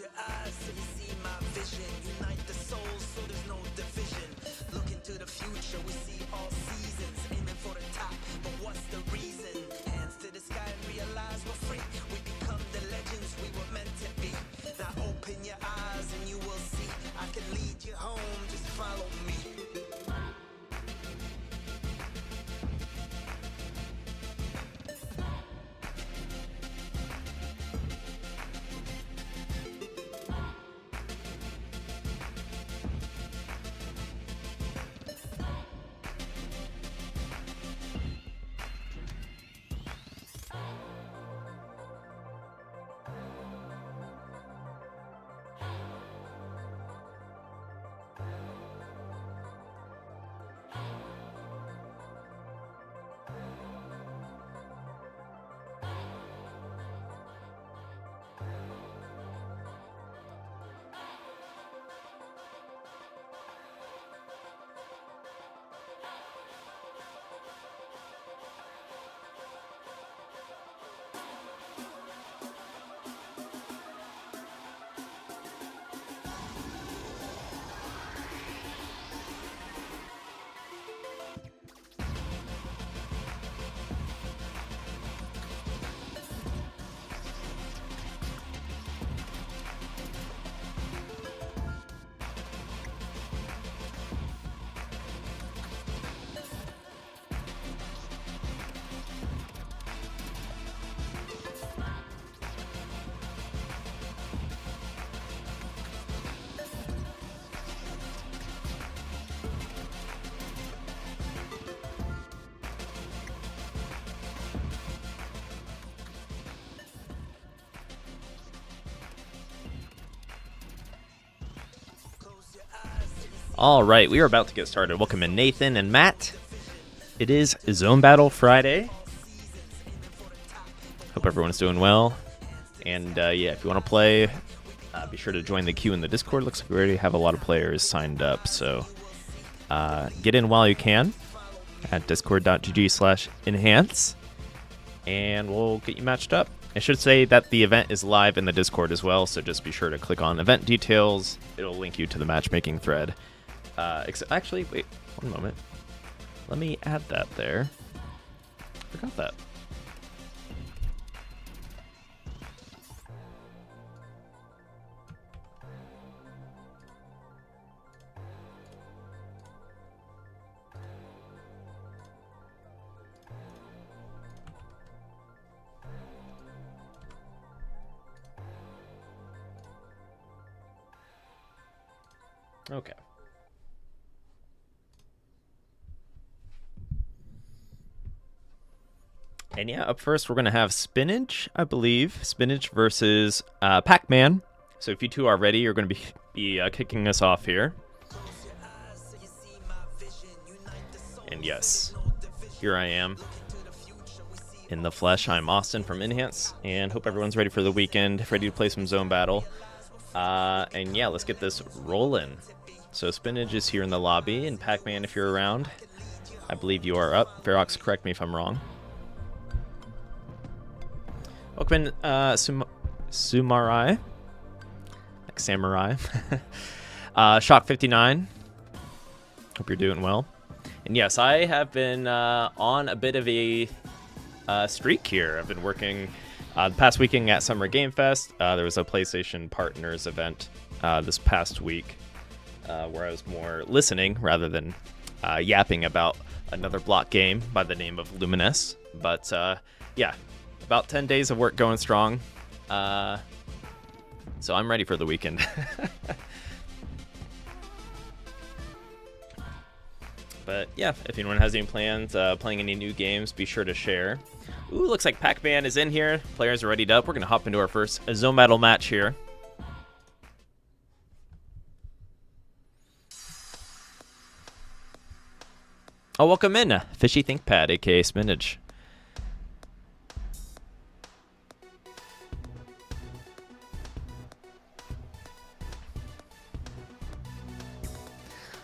your eyes so you see my vision. Unite the souls so there's no division. Look into the future, we see all seasons. Aiming for the top, but what's the reason? Hands to the sky and realize we're free. We become the legends we were meant to be. Now open your eyes and you will see. I can lead you home, just follow me. All right, we are about to get started. Welcome in, Nathan and Matt. It is Zone Battle Friday. Hope everyone's doing well. And yeah, if you want to play, be sure to join the queue in the Discord. Looks like we already have a lot of players signed up, so get in while you can at discord.gg/enhance, and we'll get you matched up. I should say that the event is live in the Discord as well, so just be sure to click on event details. It'll link you to the matchmaking thread. Actually, wait, one moment. Let me add that there. Forgot that. Okay. And yeah, up first we're going to have Spinach, I believe. Spinach versus Pac-Man. So if you two are ready, you're going to be kicking us off here. And yes, here I am in the flesh. I'm Austin from Enhance, and hope everyone's ready for the weekend, ready to play some Zone Battle. And yeah, let's get this rolling. So Spinach is here in the lobby, and Pac-Man, if you're around, I believe you are up. Ferox, correct me if I'm wrong. Welcome in, Sumeurai, like samurai. Shock 59. Hope you're doing well. And yes, I have been on a bit of a streak here. I've been working the past weekend at Summer Game Fest. There was a PlayStation Partners event this past week where I was more listening rather than yapping about another block game by the name of Luminous. But yeah, about 10 days of work going strong. So I'm ready for the weekend. But yeah, if anyone has any plans, playing any new games, be sure to share. Ooh, looks like Pac-Man is in here. Players are readied up. We're going to hop into our first Zone Battle match here. Oh, welcome in, Fishy ThinkPad, aka Spinach.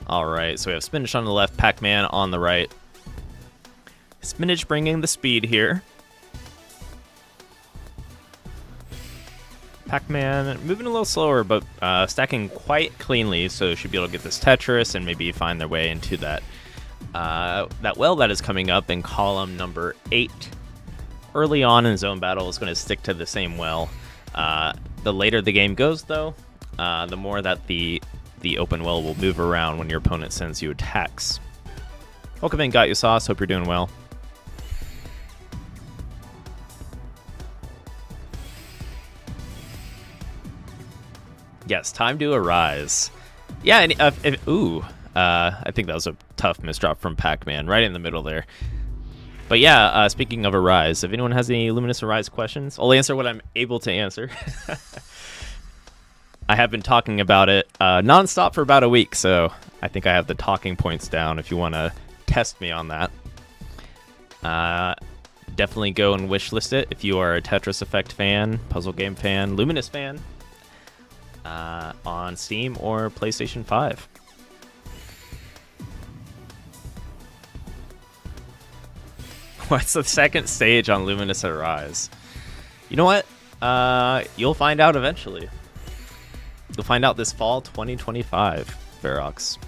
All right, so we have Spinach on the left, Pac-Man on the right. Spinach bringing the speed here. Pac-Man moving a little slower, but stacking quite cleanly, so should be able to get this Tetris and maybe find their way into that well that is coming up in column number 8. Early on in zone battle is going to stick to the same well. The later the game goes, though, the more that the open well will move around when your opponent sends you attacks. Welcome in, Got You Sauce. Hope you're doing well. Yes, time to arise. Yeah, and I think that was a tough misdrop from Pac-Man, right in the middle there. But yeah, speaking of Arise, if anyone has any Luminous Arise questions, I'll answer what I'm able to answer. I have been talking about it nonstop for about a week, so I think I have the talking points down if you want to test me on that. Definitely go and wishlist it if you are a Tetris Effect fan, puzzle game fan, Luminous fan, on Steam or PlayStation 5. What's the second stage on Luminous Arise? You know what? You'll find out eventually. You'll find out this fall 2025, Verox.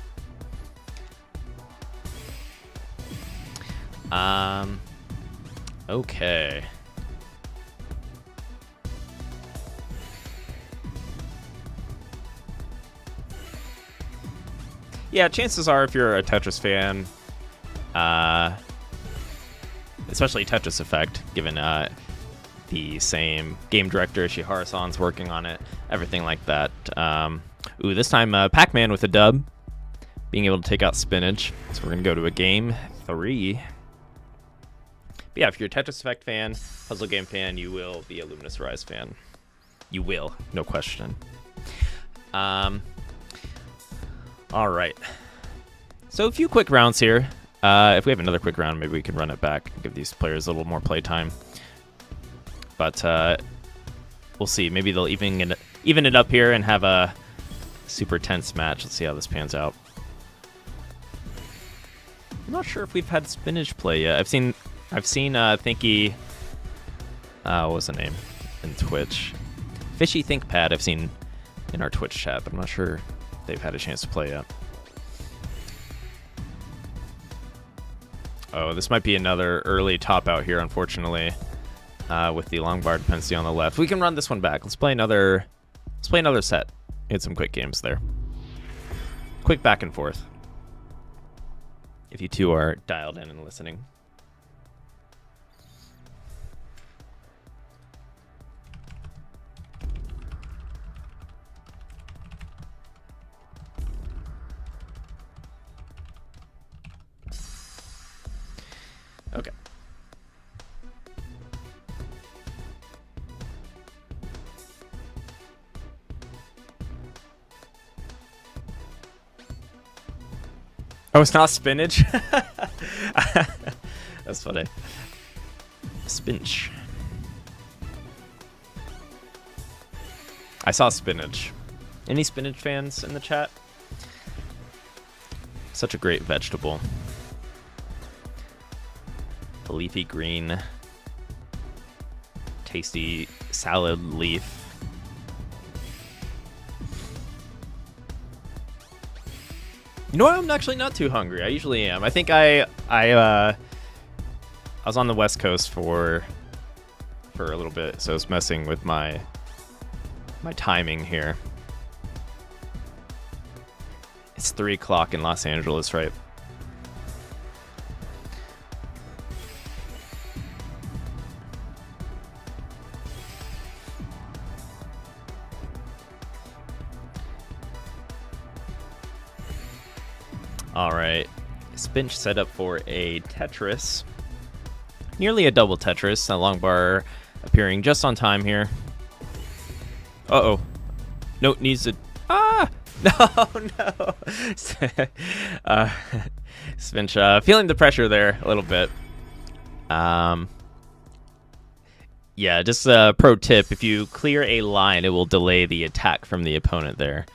Okay. Yeah, chances are if you're a Tetris fan, especially Tetris Effect, given the same game director, Shihara-san's working on it, everything like that. This time Pac-Man with a dub, being able to take out Spinach. So we're going to go to a game 3. But yeah, if you're a Tetris Effect fan, puzzle game fan, you will be a Luminous Rise fan. You will, no question. All right. So a few quick rounds here. If we have another quick round, maybe we can run it back and give these players a little more playtime. But we'll see. Maybe they'll even it up here and have a super tense match. Let's see how this pans out. I'm not sure if we've had Spinach play yet. I've seen Thinky. What was the name in Twitch? Fishy ThinkPad. I've seen in our Twitch chat, but I'm not sure if they've had a chance to play yet. Oh, this might be another early top out here, unfortunately, with the long bar dependency on the left. We can run this one back. Let's play another set. We had some quick games there. Quick back and forth. If you two are dialed in and listening. Okay. Oh, it's not Spinach? That's funny. Spinch. I saw Spinach. Any Spinach fans in the chat? Such a great vegetable. The leafy green, tasty salad leaf. You know what? I'm actually not too hungry. I usually am. I think I was on the West Coast for a little bit, so it's messing with my timing here. It's 3 o'clock in Los Angeles, right? Alright, Spinch set up for a Tetris. Nearly a double Tetris, a long bar appearing just on time here. Uh-oh. Note needs to... Ah! No! Spinch feeling the pressure there a little bit. Yeah, just a pro tip. If you clear a line, it will delay the attack from the opponent there.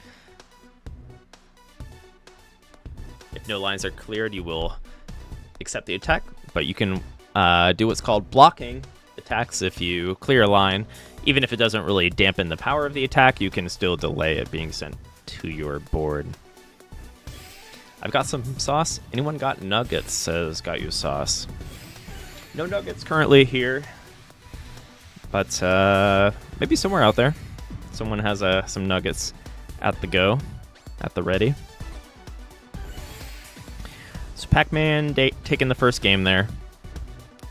If no lines are cleared, you will accept the attack, but you can do what's called blocking attacks if you clear a line, even if it doesn't really dampen the power of the attack, you can still delay it being sent to your board. I've got some sauce. Anyone got nuggets? Says got you sauce. No nuggets currently here, but maybe somewhere out there someone has some nuggets at the go, at the ready. So Pac-Man taking the first game there.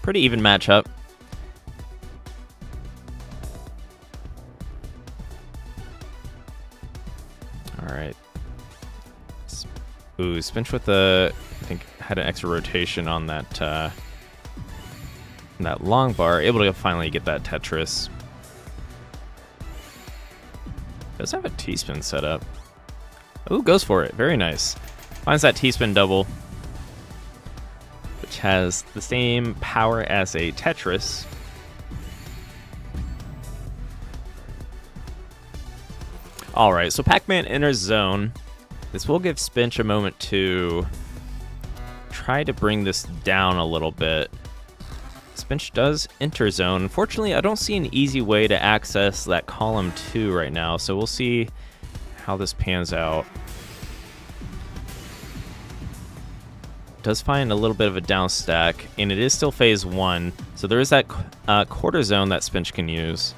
Pretty even matchup. All right. Ooh, Spinch with I think had an extra rotation on that that long bar, able to finally get that Tetris. Does have a T-spin set up. Ooh, goes for it. Very nice. Finds that T-spin double, which has the same power as a Tetris. Alright, so Pac-Man enters zone. This will give Spinch a moment to try to bring this down a little bit. Spinch does enter zone. Unfortunately, I don't see an easy way to access that column 2 right now, so we'll see how this pans out. Does find a little bit of a down stack, and it is still phase 1, so there is that quarter zone that Spinch can use.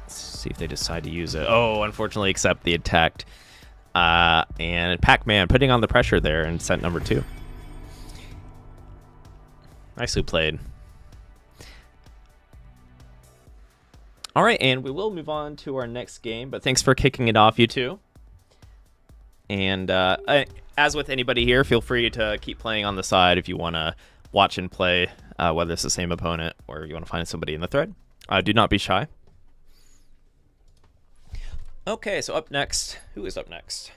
Let's see if they decide to use it. Oh, unfortunately, accept the attack. And Pac-Man putting on the pressure there in set number 2. Nicely played. All right, and we will move on to our next game, but thanks for kicking it off, you two. And as with anybody here, feel free to keep playing on the side if you want to watch and play, whether it's the same opponent or you want to find somebody in the thread. Do not be shy. Okay, so up next, who is up next?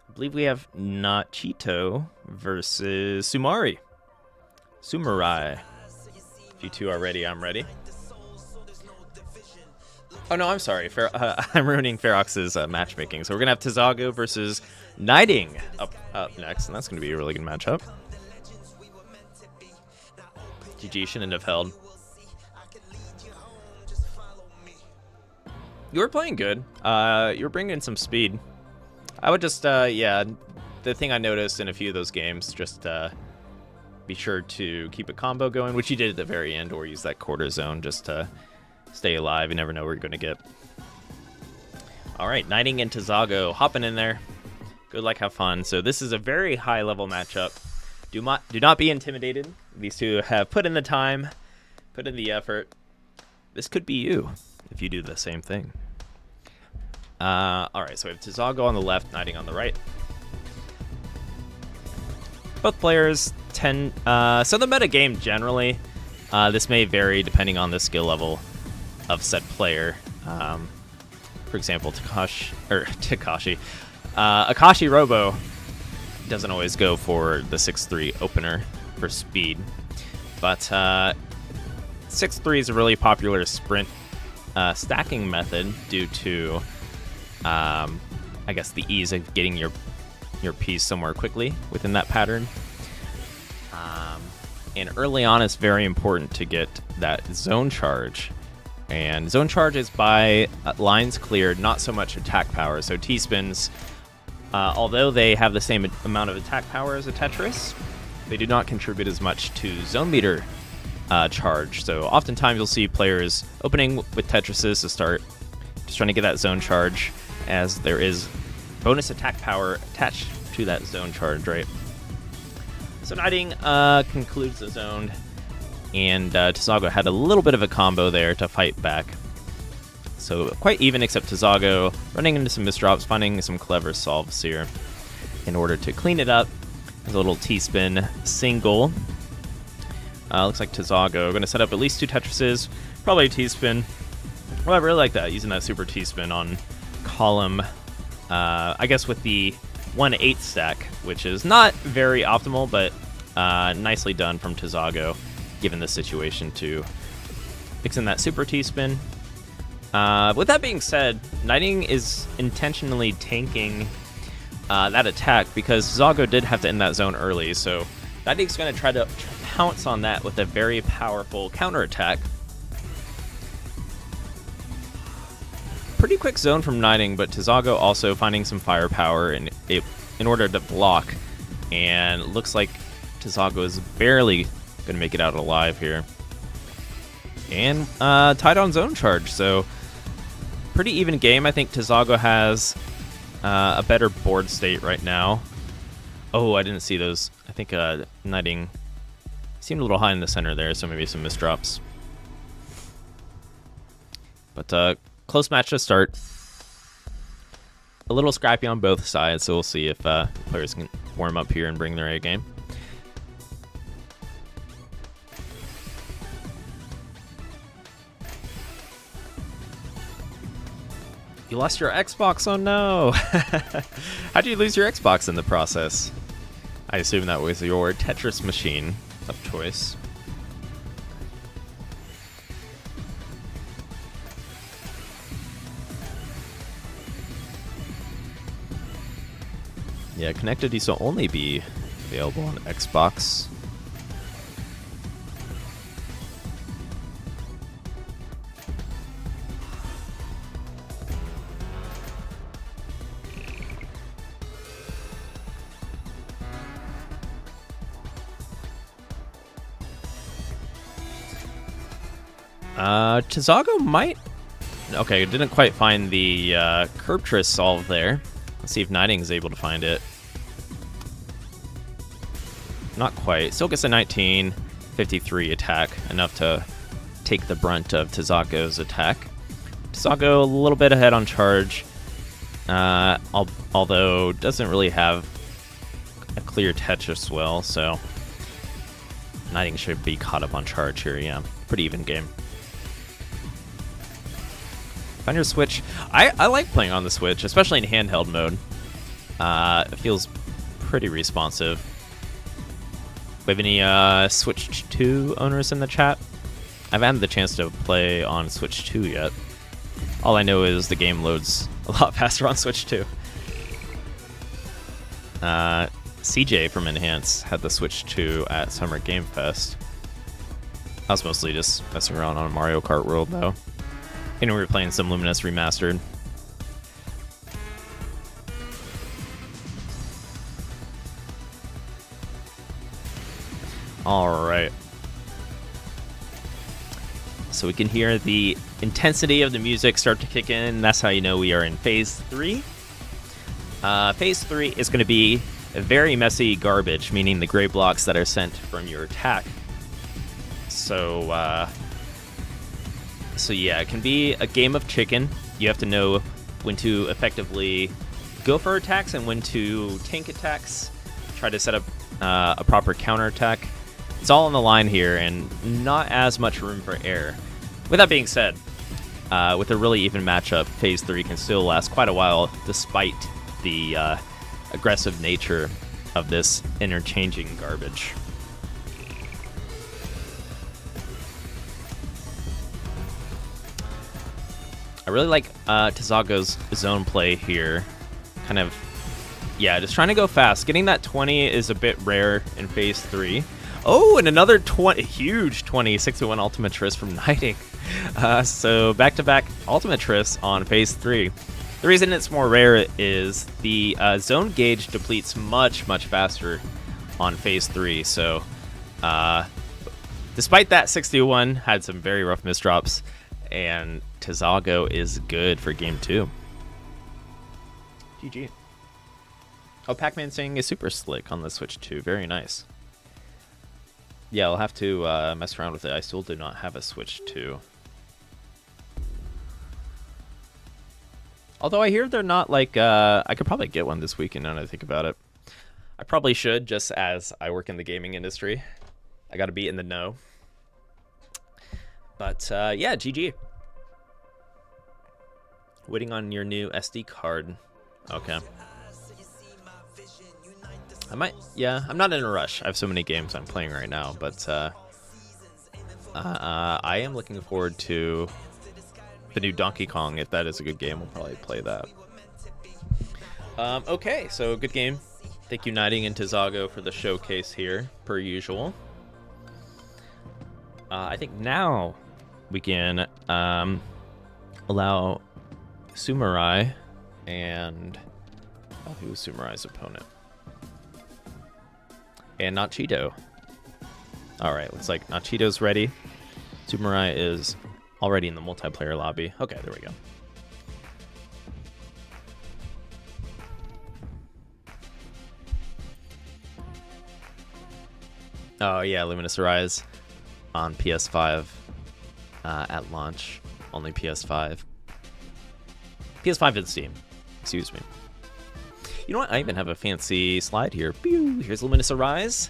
I believe we have Nachito versus Sumeurai. If you two are ready, I'm ready. Oh no, I'm sorry. I'm ruining Ferox's matchmaking. So we're gonna have Tazago versus Knighting up next, and that's gonna be a really good matchup. GG shouldn't have held. You were playing good. You were bringing in some speed. I would just, yeah, the thing I noticed in a few of those games, just be sure to keep a combo going, which you did at the very end, or use that quarter zone just to stay alive. You never know where you're going to get. All right, Knighting and Tazago hopping in there. Good luck, have fun. So this is a very high-level matchup. Do not be intimidated. These two have put in the time, put in the effort. This could be you if you do the same thing. All right, so we have Tazago on the left, Knighting on the right. Both players tend... so the meta game generally, this may vary depending on the skill level of said player. For example, Akashi Robo doesn't always go for the 6-3 opener for speed, but 6-3 is a really popular sprint stacking method due to, I guess, the ease of getting your piece somewhere quickly within that pattern. And early on, it's very important to get that zone charge. And zone charge is by lines cleared, not so much attack power. So T-spins, although they have the same amount of attack power as a Tetris, they do not contribute as much to zone meter charge. So oftentimes you'll see players opening with Tetrises to start, just trying to get that zone charge, as there is bonus attack power attached to that zone charge, right? So Knighting concludes the zone, and Tazago had a little bit of a combo there to fight back. So quite even, except Tazago running into some misdrops, finding some clever solves here in order to clean it up. There's a little T-spin single. Looks like Tazago going to set up at least 2 Tetrises, probably a T-spin. Well, I really like that, using that super T-spin on column, I guess with the 1-8 stack, which is not very optimal, but nicely done from Tazago, given the situation, to mix in that super T-spin. With that being said, Knighting is intentionally tanking that attack because Tazago did have to end that zone early, so Knighting's going to try to pounce on that with a very powerful counterattack pretty quick zone from knighting, but Tazago also finding some firepower in order to block. And it looks like Tazago is barely going to make it out alive here. And tied on zone charge, so pretty even game. I think Tazago has a better board state right now. Oh, I didn't see those. I think knighting seemed a little high in the center there, so maybe some misdrops. But close match to start. A little scrappy on both sides, so we'll see if players can warm up here and bring their A game. You lost your Xbox? Oh no! How'd you lose your Xbox in the process? I assume that was your Tetris machine of choice. Yeah, connected these will only be available on Xbox. Tazago might... Okay, didn't quite find the Kerptris solve there. Let's see if Knighting is able to find it. Not quite. Still gets a 1953 attack, enough to take the brunt of Tazago's attack. Tazago a little bit ahead on charge, although doesn't really have a clear Tetris well, so Knighting should be caught up on charge here, yeah. Pretty even game. On your Switch, I like playing on the Switch, especially in handheld mode. It feels pretty responsive. We have any Switch 2 owners in the chat? I haven't had the chance to play on Switch 2 yet. All I know is the game loads a lot faster on Switch 2. CJ from Enhance had the Switch 2 at Summer Game Fest. I was mostly just messing around on Mario Kart World, though. And we were playing some Luminous Remastered. Alright. So we can hear the intensity of the music start to kick in. That's how you know we are in Phase 3. Phase 3 is going to be a very messy garbage, meaning the gray blocks that are sent from your attack. So yeah, it can be a game of chicken. You have to know when to effectively go for attacks and when to tank attacks. Try to set up a proper counterattack. It's all on the line here and not as much room for error. With that being said, with a really even matchup, Phase 3 can still last quite a while despite the aggressive nature of this interchanging garbage. I really like Tazago's zone play here. Kind of, yeah, just trying to go fast. Getting that 20 is a bit rare in Phase 3. Oh, and another 20, huge 20, 6-1 Ultimate Tris from Knighting. So back-to-back Ultimate Tris on Phase 3. The reason it's more rare is the zone gauge depletes much faster on Phase 3. So despite that, 61 had some very rough misdrops. And Tazago is good for Game 2. GG. Oh, Pac-Man saying is super slick on the Switch 2. Very nice. Yeah, I'll have to mess around with it. I still do not have a Switch 2. Although I hear they're not like... I could probably get one this weekend now that I think about it. I probably should, just as I work in the gaming industry. I gotta be in the know. But yeah, GG. Waiting on your new SD card. Okay. I might, yeah, I'm not in a rush. I have so many games I'm playing right now, but I am looking forward to the new Donkey Kong. If that is a good game, we'll probably play that. Okay, so good game. Thank you, Knighting and Tazago, for the showcase here, per usual. I think now we can allow Sumeurai, and who was Sumeurai's opponent? And Nachito. All right, looks like Nachito's ready. Sumeurai is already in the multiplayer lobby. Okay, there we go. Oh yeah, Luminous Arise on PS5 at launch. Only PS5. PS5 and Steam. Excuse me. You know what? I even have a fancy slide here. Pew! Here's Luminous Arise.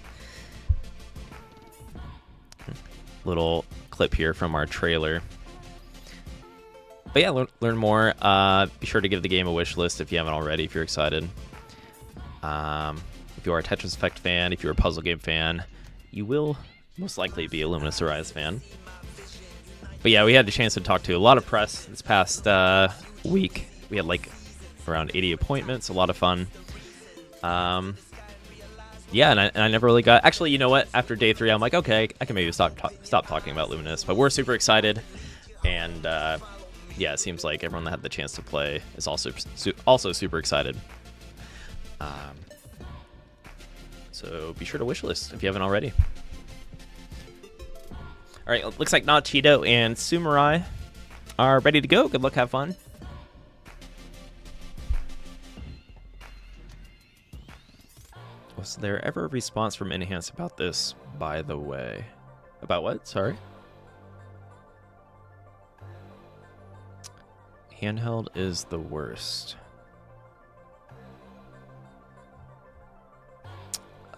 Little clip here from our trailer. But yeah, learn more. Be sure to give the game a wish list if you haven't already, if you're excited. If you are a Tetris Effect fan, if you're a puzzle game fan, you will most likely be a Luminous Arise fan. But yeah, we had the chance to talk to a lot of press this past week. We had like around 80 appointments, a lot of fun. Yeah, and I never really got... Actually, you know what? After day 3, I'm like, okay, I can maybe stop talking about Luminous. But we're super excited. And yeah, it seems like everyone that had the chance to play is also super excited. So be sure to wishlist if you haven't already. All right, looks like Nachito and Sumeurai are ready to go. Good luck, have fun. Was there ever a response from Enhance about this, by the way? About what? Sorry? Handheld is the worst.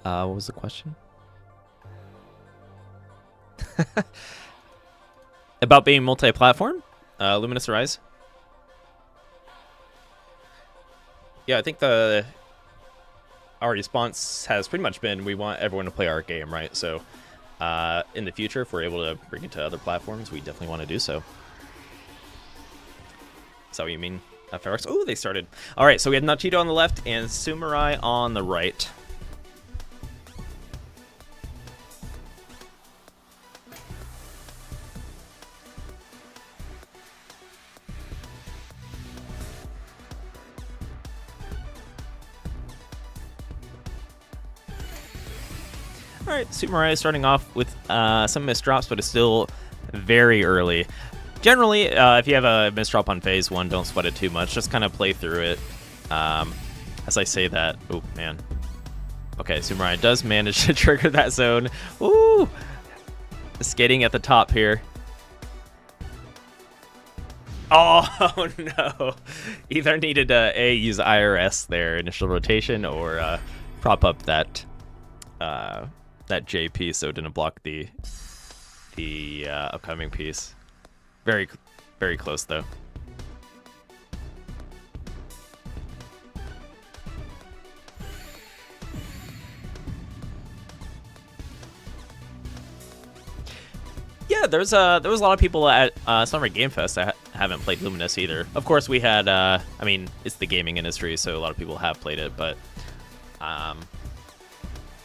What was the question? About being multi-platform? Luminous Arise? Yeah, I think our response has pretty much been we want everyone to play our game, right? So in the future, if we're able to bring it to other platforms, we definitely want to do so. Is that what you mean? Fireworks? Oh, they started. All right, so we had Nachito on the left and Sumeurai on the right. All right, Sumeurai is starting off with some misdrops, but it's still very early. Generally, if you have a misdrop on phase 1, don't sweat it too much. Just kind of play through it. As I say that, oh man. Okay, Sumeurai does manage to trigger that zone. Ooh, skating at the top here. Oh no! Either needed to use IRS there, initial rotation, or prop up that that J piece so it didn't block the upcoming piece. Very, very close though. Yeah, there was a lot of people at Summer Game Fest that haven't played Luminous either. Of course, we had. I mean, it's the gaming industry, so a lot of people have played it, but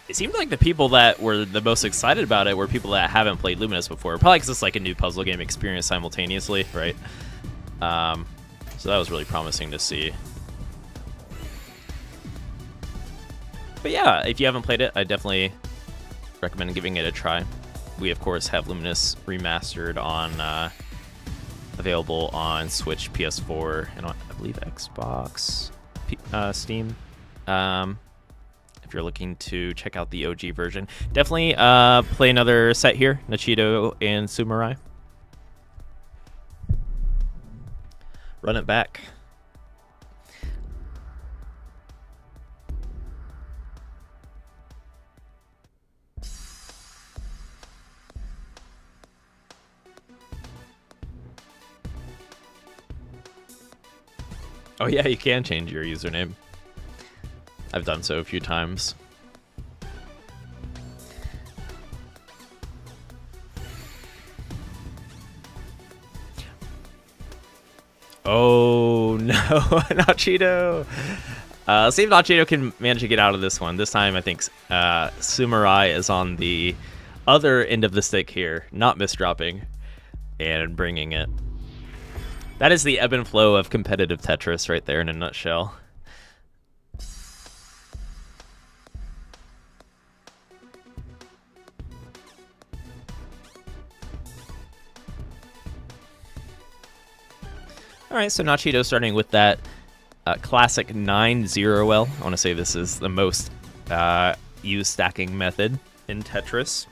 it seemed like the people that were the most excited about it were people that haven't played Luminous before. Probably because it's like a new puzzle game experience simultaneously, right? So that was really promising to see. But yeah, if you haven't played it, I definitely recommend giving it a try. We, of course, have Luminous remastered on available on Switch, PS4, and I believe Xbox, Steam. If you're looking to check out the OG version, definitely play another set here, Nachito and Sumeurai. Run it back. Oh yeah, you can change your username. I've done so a few times. Oh no, Nachito! See if Nachito can manage to get out of this one. This time I think Sumeurai is on the other end of the stick here, not misdropping, and bringing it. That is the ebb and flow of competitive Tetris right there in a nutshell. Alright, so Nachito starting with that classic 9-0L. I want to say this is the most used stacking method in Tetris.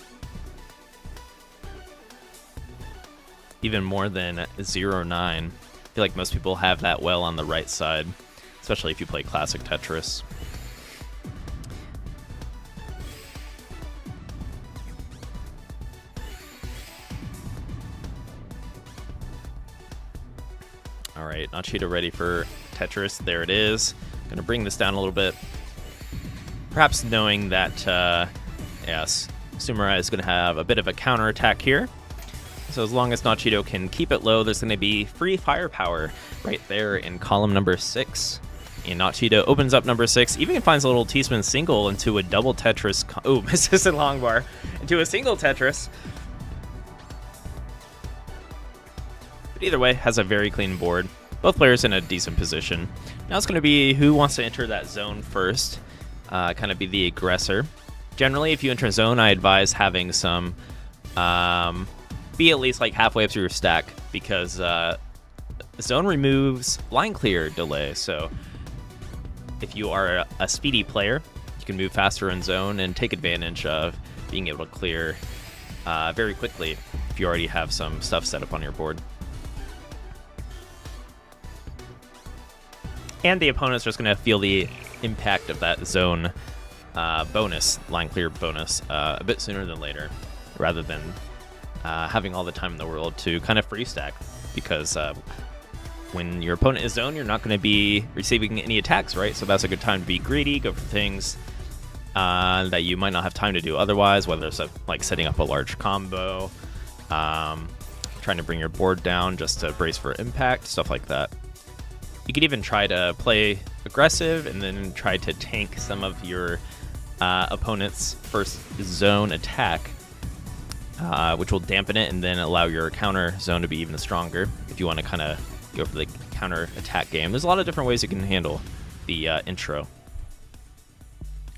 Even more than 0-9. I feel like most people have that well on the right side, especially if you play classic Tetris. Alright, Nachito ready for Tetris. There it is. Gonna bring this down a little bit. Perhaps knowing that, yes, Sumeurai is gonna have a bit of a counterattack here. So as long as Nachito can keep it low, there's gonna be free firepower right there in column number 6. And Nachito opens up number 6, even finds a little T-spin single into a double Tetris. Oh, misses a long bar into a single Tetris. But either way, has a very clean board. Both players in a decent position. Now it's going to be who wants to enter that zone first. Kind of be the aggressor. Generally, if you enter a zone, I advise having some... be at least like halfway up through your stack, because zone removes line clear delay. So if you are a speedy player, you can move faster in zone and take advantage of being able to clear very quickly if you already have some stuff set up on your board. And the opponent's just going to feel the impact of that zone bonus, line clear bonus, a bit sooner than later, rather than having all the time in the world to kind of free stack. Because when your opponent is zoned, you're not going to be receiving any attacks, right? So that's a good time to be greedy, go for things that you might not have time to do otherwise, whether it's like setting up a large combo, trying to bring your board down just to brace for impact, stuff like that. You could even try to play aggressive and then try to tank some of your opponent's first zone attack, which will dampen it and then allow your counter zone to be even stronger if you want to kind of go for the counter attack game. There's a lot of different ways you can handle the intro.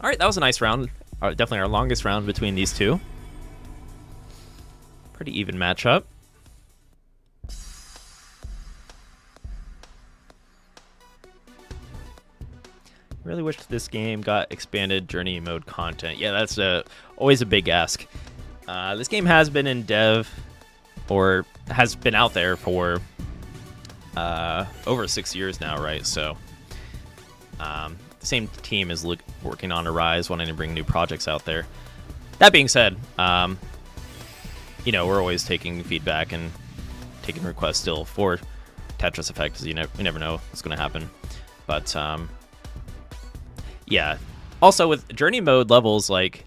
All right, that was a nice round. Definitely our longest round between these two. Pretty even matchup. Really wish this game got expanded journey mode content. Yeah, that's always a big ask. This game has been in dev, or has been out there for over 6 years now, right? So the same team is working on Arise, wanting to bring new projects out there. That being said, you know, we're always taking feedback and taking requests still for Tetris Effect, because you never know what's going to happen. But yeah, also with journey mode levels, like,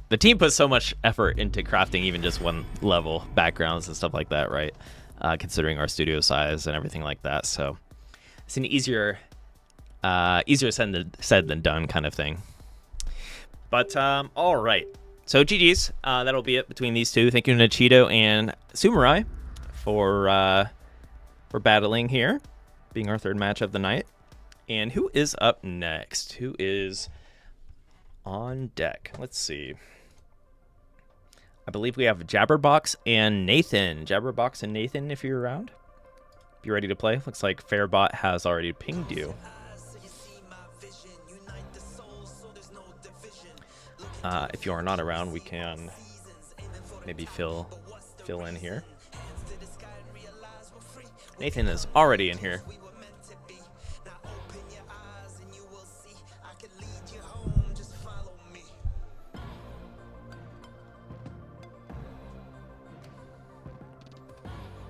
the team puts so much effort into crafting even just one level, backgrounds and stuff like that, right? Considering our studio size and everything like that. So it's an easier said than done kind of thing. But all right, so GG's. That'll be it between these two. Thank you, Nachito and Sumeurai, for battling here, being our third match of the night. And who is up next? Who is on deck? Let's see. I believe we have Jabberbox and Nathan. Jabberbox and Nathan, if you're around. Be ready to play. Looks like Fairbot has already pinged you. If you are not around, we can maybe fill in here. Nathan is already in here.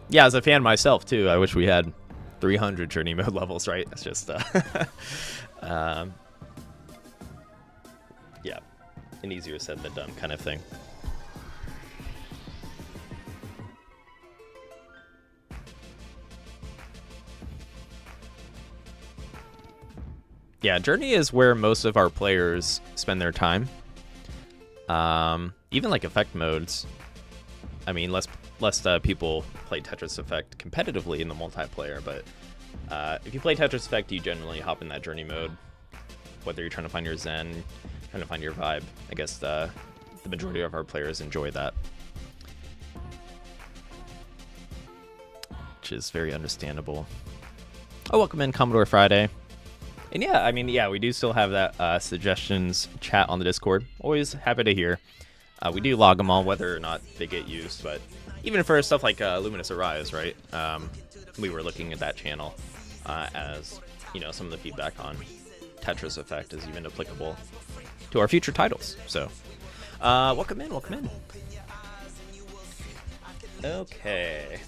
Yeah, as a fan myself too, I wish we had 300 journey mode levels, right? It's just yeah, an easier said than done kind of thing. Yeah, journey is where most of our players spend their time. Even like effect modes, I mean, less less people play Tetris Effect competitively in the multiplayer, but if you play Tetris Effect, you generally hop in that journey mode, whether you're trying to find your zen, trying to find your vibe. I guess the majority of our players enjoy that, which is very understandable. Oh, welcome in, Commodore Friday. And yeah, I mean, yeah, we do still have that suggestions chat on the Discord. Always happy to hear. We do log them all, whether or not they get used, but even for stuff like Luminous Arise, right? We were looking at that channel as, you know, some of the feedback on Tetris Effect is even applicable to our future titles. So, welcome in, welcome in. Okay.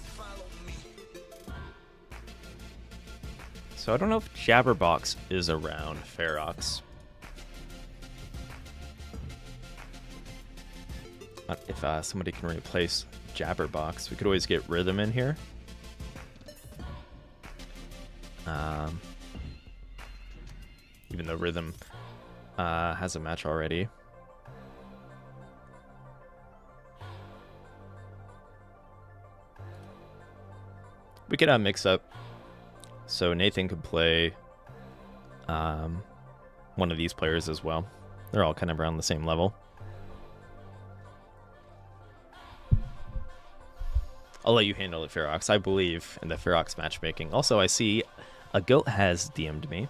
So I don't know if Jabberbox is around Ferox. If somebody can replace Jabberbox, we could always get Rhythm in here. Even though Rhythm has a match already. We could mix up. So Nathan could play one of these players as well. They're all kind of around the same level. I'll let you handle it, Ferox. I believe in the Ferox matchmaking. Also, I see a goat has DM'd me.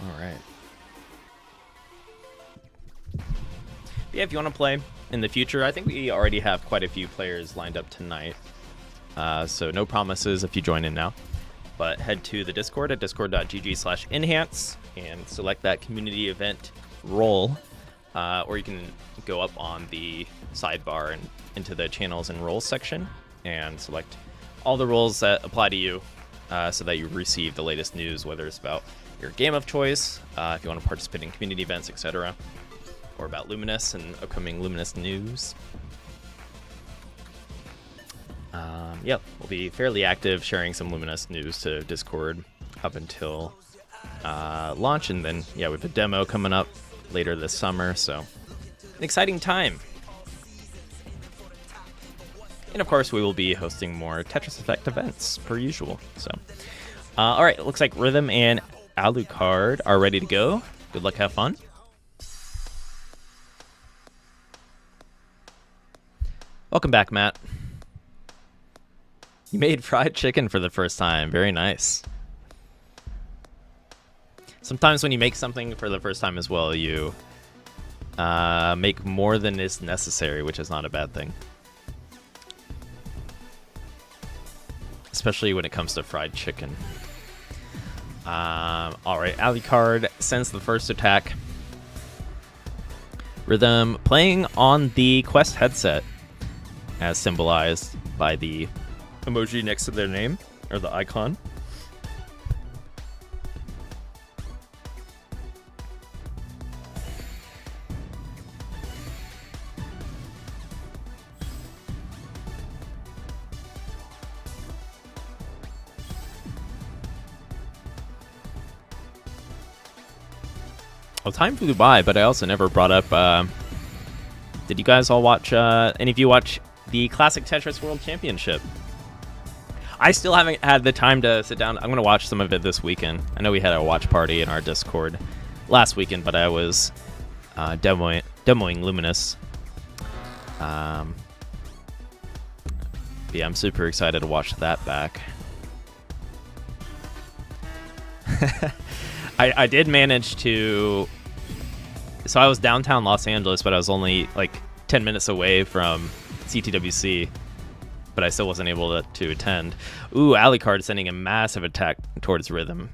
All right. Yeah, if you want to play in the future, I think we already have quite a few players lined up tonight. So no promises if you join in now. But head to the Discord at discord.gg/enhance and select that community event role. Or you can go up on the sidebar and into the channels and roles section and select all the roles that apply to you so that you receive the latest news, whether it's about your game of choice, if you want to participate in community events, etc., or about Luminous and upcoming Luminous news. Yep, we'll be fairly active sharing some Luminous news to Discord up until launch, and then yeah, we have a demo coming up later this summer, so an exciting time. And of course, we will be hosting more Tetris Effect events per usual. So, all right, it looks like Rhythm and Alucard are ready to go. Good luck, have fun. Welcome back, Matt. You made fried chicken for the first time. Very nice. Sometimes when you make something for the first time as well, you make more than is necessary, which is not a bad thing. Especially when it comes to fried chicken. Alright, Alucard sends the first attack. Rhythm playing on the Quest headset, as symbolized by the emoji next to their name, or the icon. Well, time flew by, but I also never brought up, did you guys all watch, any of you watch the Classic Tetris World Championship? I still haven't had the time to sit down. I'm going to watch some of it this weekend. I know we had a watch party in our Discord last weekend, but I was demoing Luminous. Yeah, I'm super excited to watch that back. I did manage to... So I was downtown Los Angeles, but I was only like 10 minutes away from CTWC. But I still wasn't able to attend. Ooh, Alucard sending a massive attack towards Rhythm.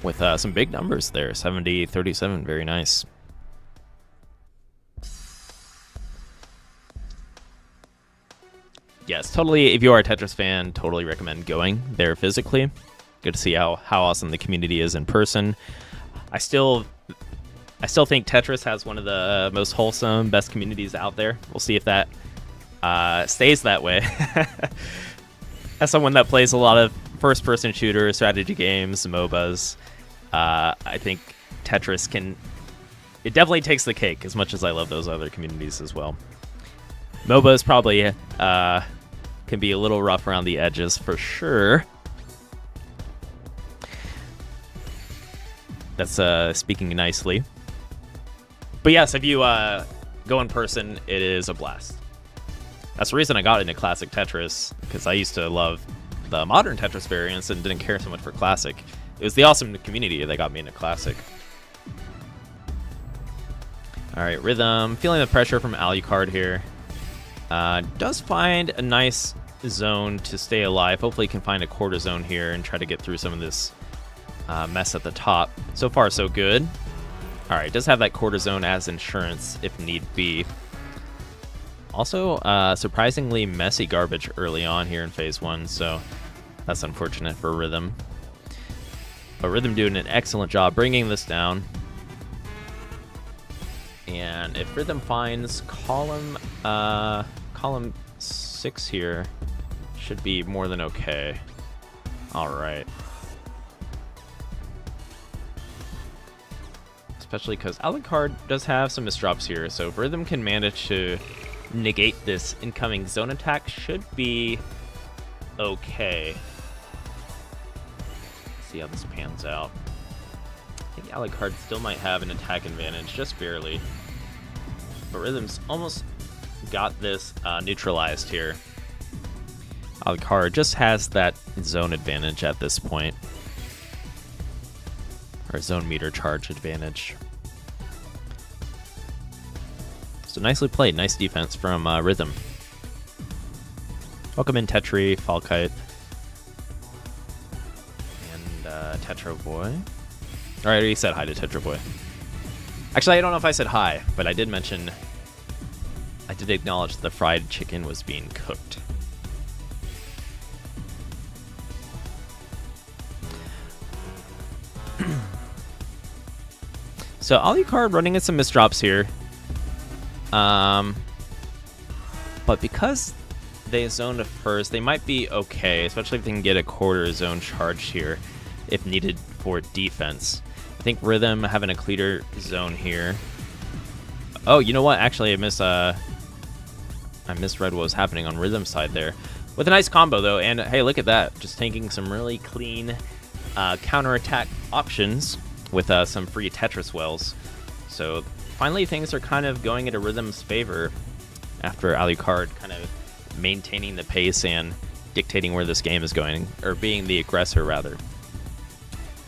With some big numbers there. 70-37, very nice. Yes, totally, if you are a Tetris fan, totally recommend going there physically. Good to see how awesome the community is in person. I still think Tetris has one of the most wholesome, best communities out there. We'll see if that stays that way. As someone that plays a lot of first-person shooter, strategy games, MOBAs, I think Tetris it definitely takes the cake, as much as I love those other communities as well. MOBAs probably can be a little rough around the edges for sure. That's speaking nicely. But yes, if you go in person, it is a blast. That's the reason I got into Classic Tetris, because I used to love the modern Tetris variants and didn't care so much for Classic. It was the awesome community that got me into Classic. Alright, Rhythm. Feeling the pressure from Alucard here. Does find a nice zone to stay alive. Hopefully he can find a quarter zone here and try to get through some of this mess at the top. So far, so good. Alright, does have that quarter zone as insurance if need be. Also, surprisingly messy garbage early on here in Phase 1, so that's unfortunate for Rhythm. But Rhythm doing an excellent job bringing this down. And if Rhythm finds column 6 here, should be more than okay. Alright. Especially because Alucard does have some misdrops here, so if Rhythm can manage to negate this incoming zone attack, should be okay. Let's see how this pans out. I think Alucard still might have an attack advantage, just barely. But Rhythm's almost got this neutralized here. Alucard just has that zone advantage at this point. Or zone meter charge advantage. So nicely played. Nice defense from Rhythm. Welcome in Tetri, Falkite, and Tetro Boy. I already said hi to Tetro Boy. Actually, I don't know if I said hi, but I did mention, I did acknowledge the fried chicken was being cooked. So Alucard running into some misdrops here. But because they zoned it first, they might be okay, especially if they can get a quarter zone charge here if needed for defense. I think Rhythm having a cleaner zone here. Oh, you know what? Actually, I misread what was happening on Rhythm's side there. With a nice combo, though, and hey, look at that. Just taking some really clean counterattack options with some free Tetris wells. So finally, things are kind of going into Rhythm's favor after Alucard kind of maintaining the pace and dictating where this game is going, or being the aggressor, rather.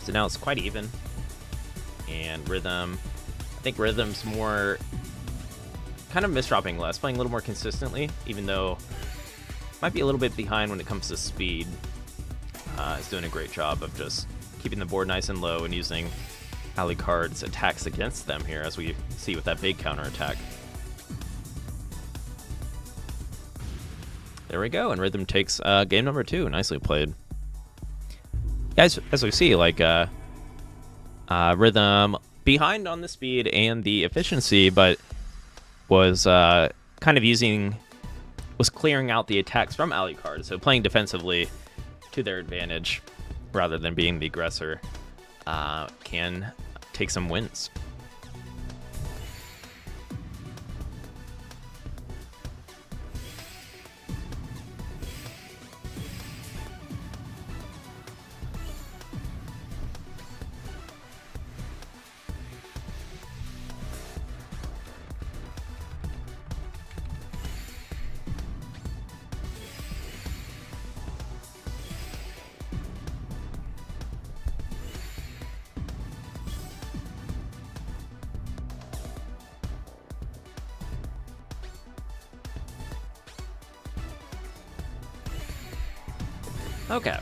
So now it's quite even. And Rhythm, I think Rhythm's more kind of misdropping less, playing a little more consistently, even though might be a little bit behind when it comes to speed. Is doing a great job of just keeping the board nice and low and using Alucard's attacks against them here, as we see with that big counterattack. There we go, and Rhythm takes game number 2. Nicely played. As we see, like Rhythm behind on the speed and the efficiency, but was kind of was clearing out the attacks from Alucard, so playing defensively to their advantage rather than being the aggressor can take some wins. Okay.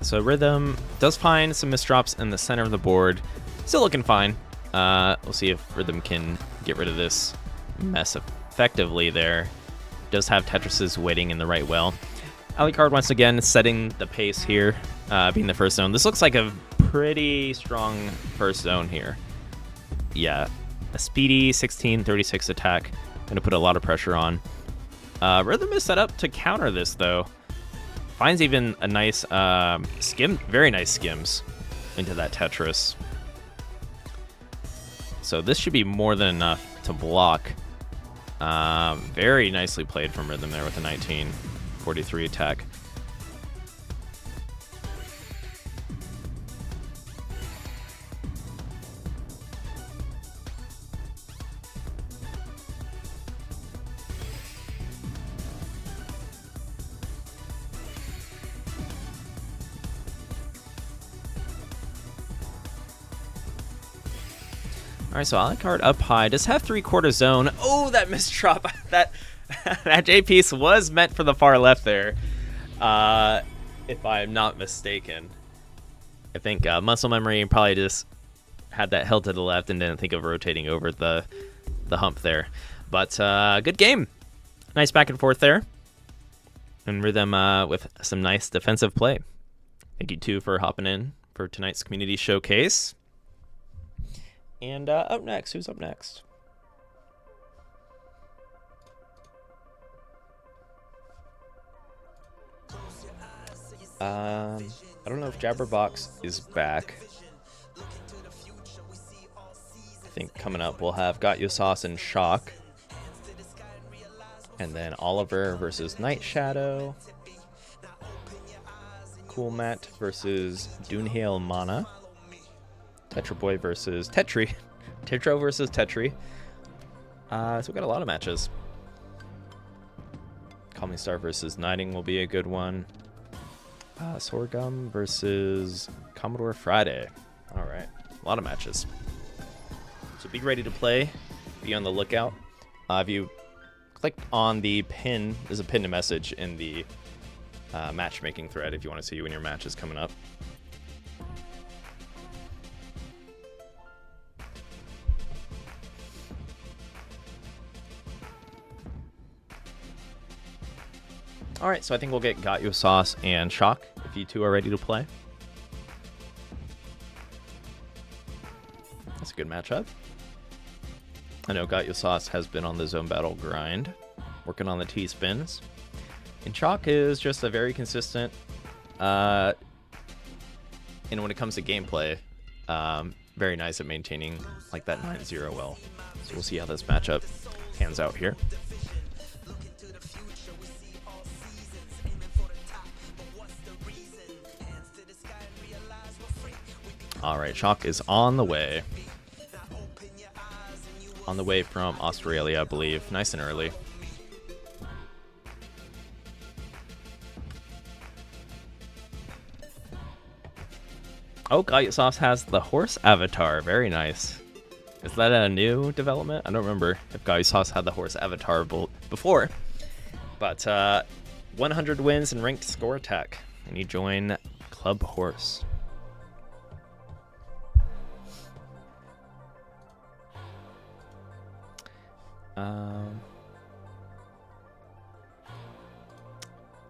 So Rhythm does find some misdrops in the center of the board. Still looking fine. We'll see if Rhythm can get rid of this mess effectively there. Does have Tetris's waiting in the right well. Alucard once again setting the pace here, being the first zone. This looks like a pretty strong first zone here. Yeah, a speedy 1636 attack. Going to put a lot of pressure on. Rhythm is set up to counter this, though. Finds even a nice skim, very nice skims into that Tetris. So this should be more than enough to block. Very nicely played from Rhythm there with a 1943 attack. All right, so Alucard up high. Does have 3/4 zone. Oh, that missed drop. that J piece was meant for the far left there, if I'm not mistaken. I think muscle memory probably just had that held to the left and didn't think of rotating over the hump there. But good game. Nice back and forth there. And Rhythm with some nice defensive play. Thank you, too, for hopping in for tonight's community showcase. And up next, who's up next? I don't know if Jabberbox is back. I think coming up we'll have Got You Sauce and Shock. And then Oliver versus Night Shadow. Cool Matt versus Dunehill Mana. Tetro Boy versus Tetri. Tetro versus Tetri. So we got a lot of matches. Call Me Star versus Nighting will be a good one. Sorghum versus Commodore Friday. All right, a lot of matches. So be ready to play. Be on the lookout. If you click on the pin, there's a pinned message in the matchmaking thread if you want to see when your match is coming up. All right, so I think we'll get Got You Sauce and Shock if you two are ready to play. That's a good matchup. I know Got You Sauce has been on the zone battle grind, working on the T-spins. And Shock is just a very consistent, and when it comes to gameplay, very nice at maintaining like that 9-0 well. So we'll see how this matchup pans out here. All right, Shock is on the way. On the way from Australia, I believe. Nice and early. Oh, Got You Sauce has the horse avatar. Very nice. Is that a new development? I don't remember if Got You Sauce had the horse avatar before. But 100 wins and ranked score attack. And you join Club Horse.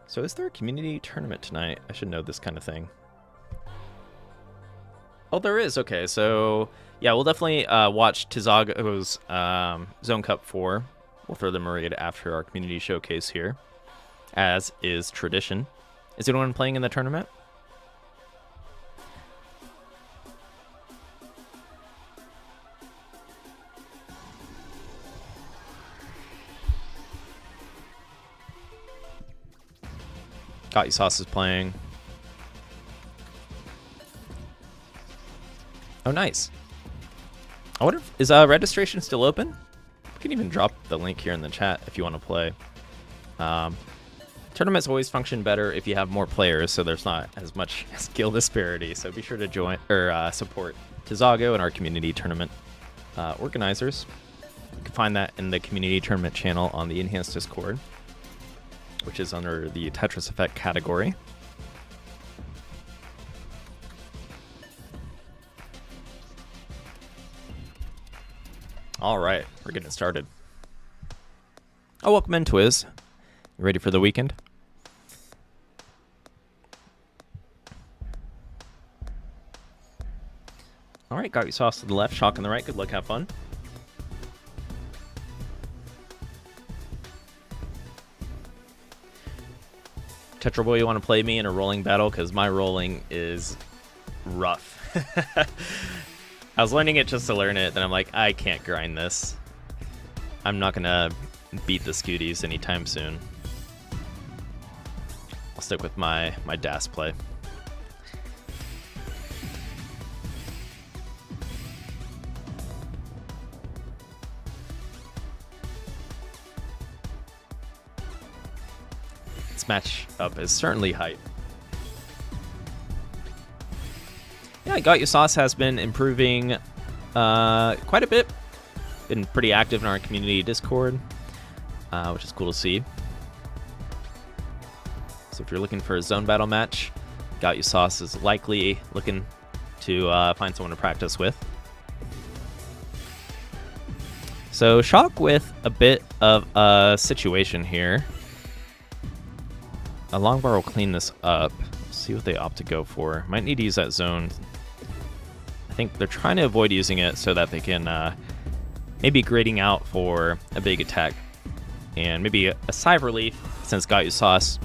So is there a community tournament tonight? I should know this kind of thing. Oh, there is. Okay, so yeah, we'll definitely watch Tazago's Zone Cup 4. We'll throw them a raid after our community showcase here, as is tradition. Is anyone playing in the tournament? Got You Sauce is playing. Oh, nice. I wonder if, is registration still open? We can even drop the link here in the chat if you want to play. Tournaments always function better if you have more players, so there's not as much skill disparity. So be sure to join or support Tazago and our community tournament organizers. You can find that in the community tournament channel on the Enhanced Discord, which is under the Tetris Effect category. All right, we're getting started. Oh, welcome in, Twiz. You ready for the weekend? All right, Got You Sauce to the left, Shock on the right. Good luck, have fun. Tetro Boy, you want to play me in a rolling battle? Because my rolling is rough. I was learning it just to learn it, then I'm like, I can't grind this. I'm not going to beat the Scooties anytime soon. I'll stick with my DAS play. This matchup is certainly hype. Yeah, Got You Sauce has been improving quite a bit. Been pretty active in our community Discord, which is cool to see. So if you're looking for a zone battle match, Got You Sauce is likely looking to find someone to practice with. So Shock with a bit of a situation here. A Longbar will clean this up. See what they opt to go for. Might need to use that zone. I think they're trying to avoid using it so that they can maybe grading out for a big attack. And maybe a sigh of relief since Got You Sauce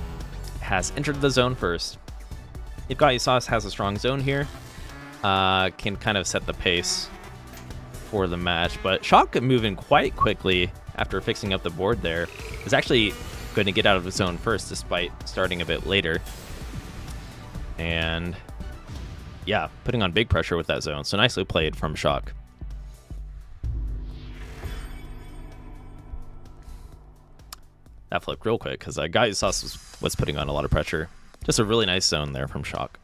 has entered the zone first. If Got You Sauce has a strong zone here, can kind of set the pace for the match. But Shock moving quite quickly after fixing up the board there. Is actually going to get out of the zone first despite starting a bit later. And yeah, putting on big pressure with that zone. So nicely played from Shock. That flipped real quick because Got You Sauce was putting on a lot of pressure. Just a really nice zone there from Shock.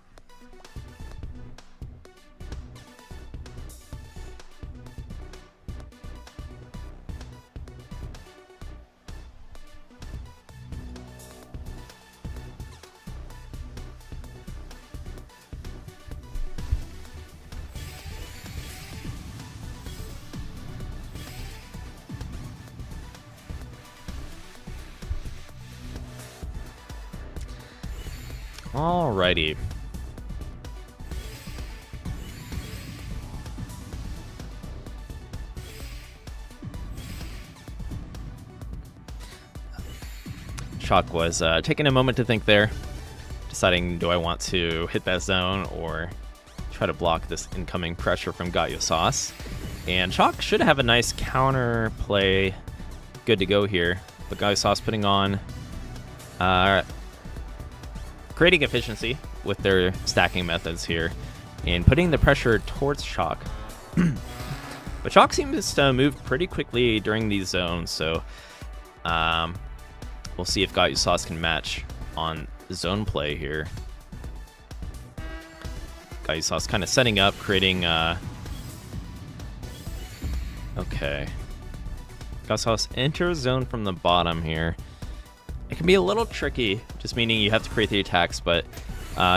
Alrighty. Shock was taking a moment to think there, deciding do I want to hit that zone or try to block this incoming pressure from Got You Sauce. And Shock should have a nice counter play good to go here. But Got You Sauce putting on creating efficiency with their stacking methods here and putting the pressure towards Shock. But Shock seems to move pretty quickly during these zones, so we'll see if Got You Sauce can match on zone play here. Got You Sauce kind of setting up, creating okay. Got You Sauce enters zone from the bottom here. It can be a little tricky, just meaning you have to create the attacks, but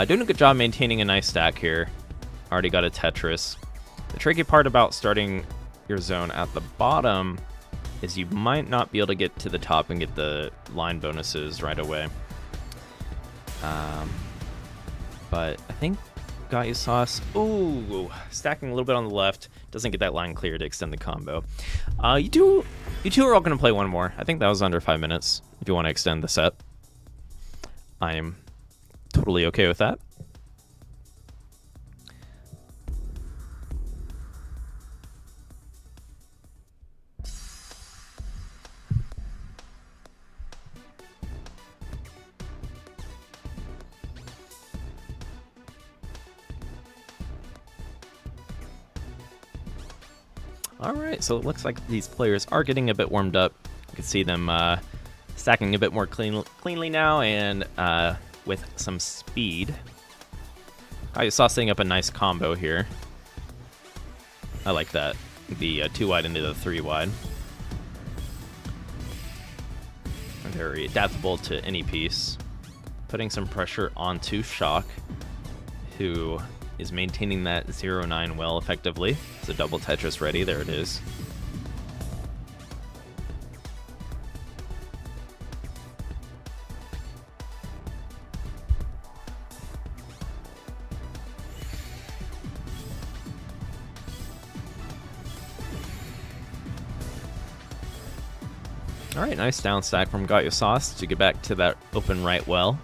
doing a good job maintaining a nice stack here. Already got a Tetris. The tricky part about starting your zone at the bottom is you might not be able to get to the top and get the line bonuses right away. But I think Got You Sauce, ooh, stacking a little bit on the left, doesn't get that line clear to extend the combo. You two are all going to play one more. I think that was under 5 minutes. If you want to extend the set, I am totally okay with that. All right, so it looks like these players are getting a bit warmed up. You can see them stacking a bit more cleanly now and with some speed. Got You Sauce setting up a nice combo here. I like that. The 2 wide into the 3 wide. Very adaptable to any piece. Putting some pressure onto Shock, who is maintaining that 0-9 well effectively. It's a double Tetris ready. There it is. All right, nice down stack from Got You Sauce to get back to that open right well.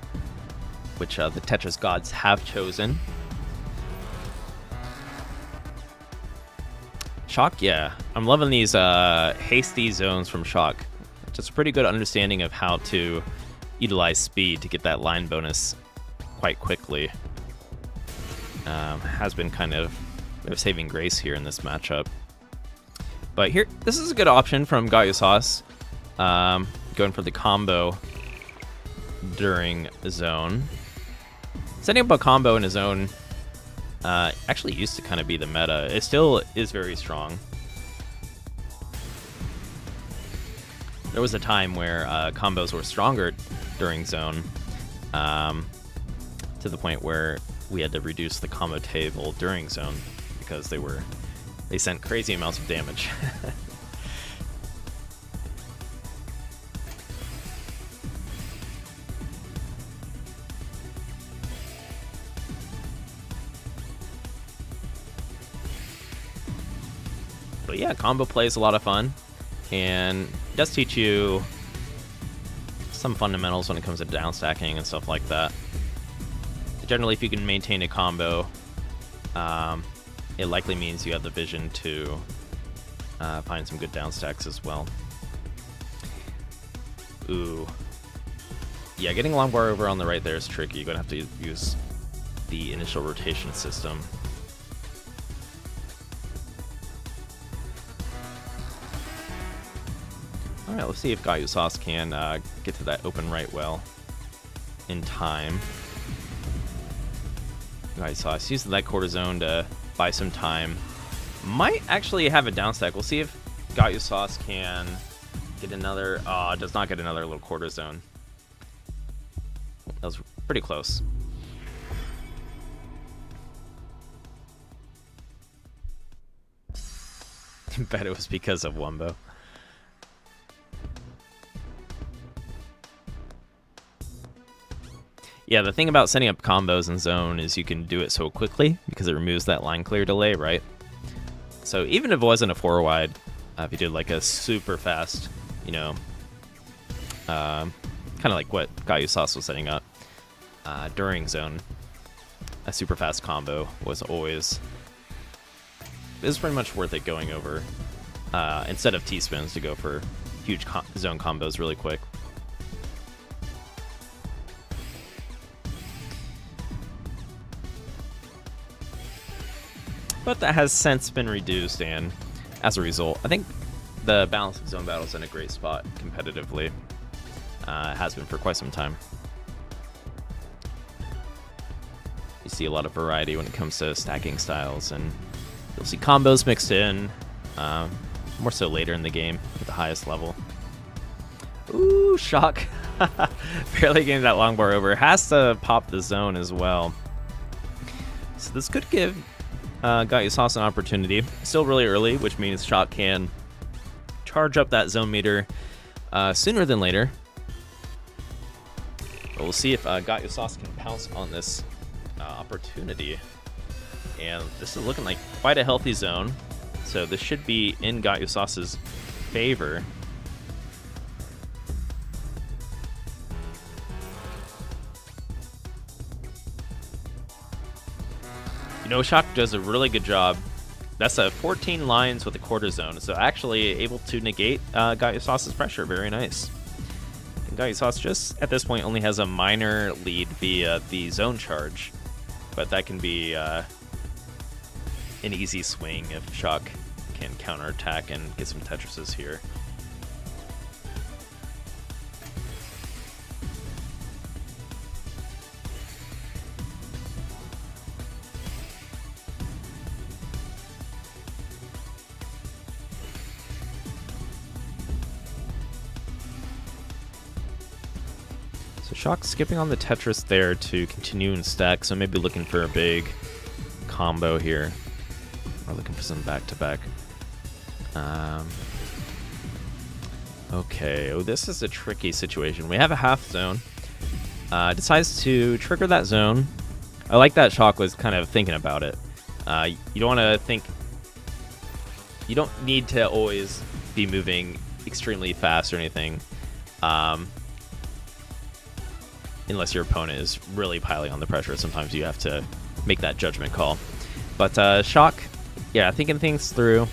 which the Tetris gods have chosen. Shock, yeah. I'm loving these hasty zones from Shock. Just a pretty good understanding of how to utilize speed to get that line bonus quite quickly. Has been kind of a saving grace here in this matchup. But here, this is a good option from Got Your Sauce. Going for the combo during zone. Setting up a combo in a zone actually used to kind of be the meta. It still is very strong. There was a time where combos were stronger during zone, to the point where we had to reduce the combo table during zone because they sent crazy amounts of damage. But yeah, combo play is a lot of fun, and it does teach you some fundamentals when it comes to down stacking and stuff like that. Generally, if you can maintain a combo, it likely means you have the vision to find some good down stacks as well. Ooh. Yeah, getting long bar over on the right there is tricky. You're going to have to use the initial rotation system. Alright, let's see if Got Your Sauce can get to that open right well in time. Got Your Sauce using that quarter zone to buy some time. Might actually have a down stack. We'll see if Got Your Sauce can get another... does not get another little quarter zone. That was pretty close. I bet it was because of Wumbo. Yeah, the thing about setting up combos in zone is you can do it so quickly because it removes that line clear delay, right? So even if it wasn't a 4-wide, if you did like a super fast, you know, kind of like what Got Your Sauce was setting up during zone, a super fast combo was always... It was pretty much worth it going over instead of T-spins to go for huge zone combos really quick. But that has since been reduced, and as a result, I think the balance of zone battles in a great spot competitively. It has been for quite some time. You see a lot of variety when it comes to stacking styles, and you'll see combos mixed in, more so later in the game at the highest level. Ooh, Shock. Barely getting that long bar over. Has to pop the zone as well. So this could give Got Your Sauce an opportunity. Still really early, which means Shock can charge up that zone meter sooner than later. But we'll see if Got Your Sauce can pounce on this opportunity. And this is looking like quite a healthy zone, so this should be in Got Your Sauce's favor. You know, Shock does a really good job. That's 14 lines with a quarter zone, so actually able to negate Got Your Sauce's pressure. Very nice. And Got Your Sauce just at this point only has a minor lead via the zone charge, but that can be an easy swing if Shock can counterattack and get some Tetrises here. Shock skipping on the Tetris there to continue and stack, so maybe looking for a big combo here. Or looking for some back-to-back. Okay, oh, this is a tricky situation. We have a half zone. Decides to trigger that zone. I like that Shock was kind of thinking about it. You don't want to think... You don't need to always be moving extremely fast or anything. unless your opponent is really piling on the pressure. Sometimes you have to make that judgment call. But Shock, yeah, thinking things through.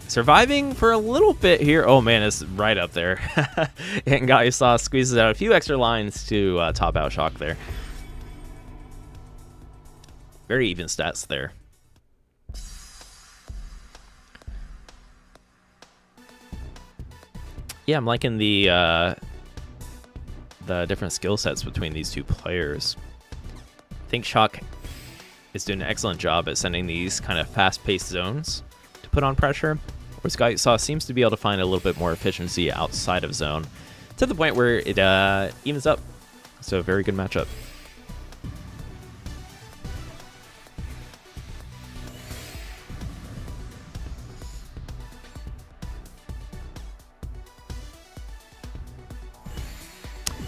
Surviving for a little bit here. Oh man, it's right up there. And Gaiusa squeezes out a few extra lines to top out Shock there. Very even stats there. Yeah, I'm liking the different skill sets between these two players. I think Shock is doing an excellent job at sending these kind of fast-paced zones to put on pressure, whereas Gaiusa seems to be able to find a little bit more efficiency outside of zone, to the point where it evens up. So a very good matchup.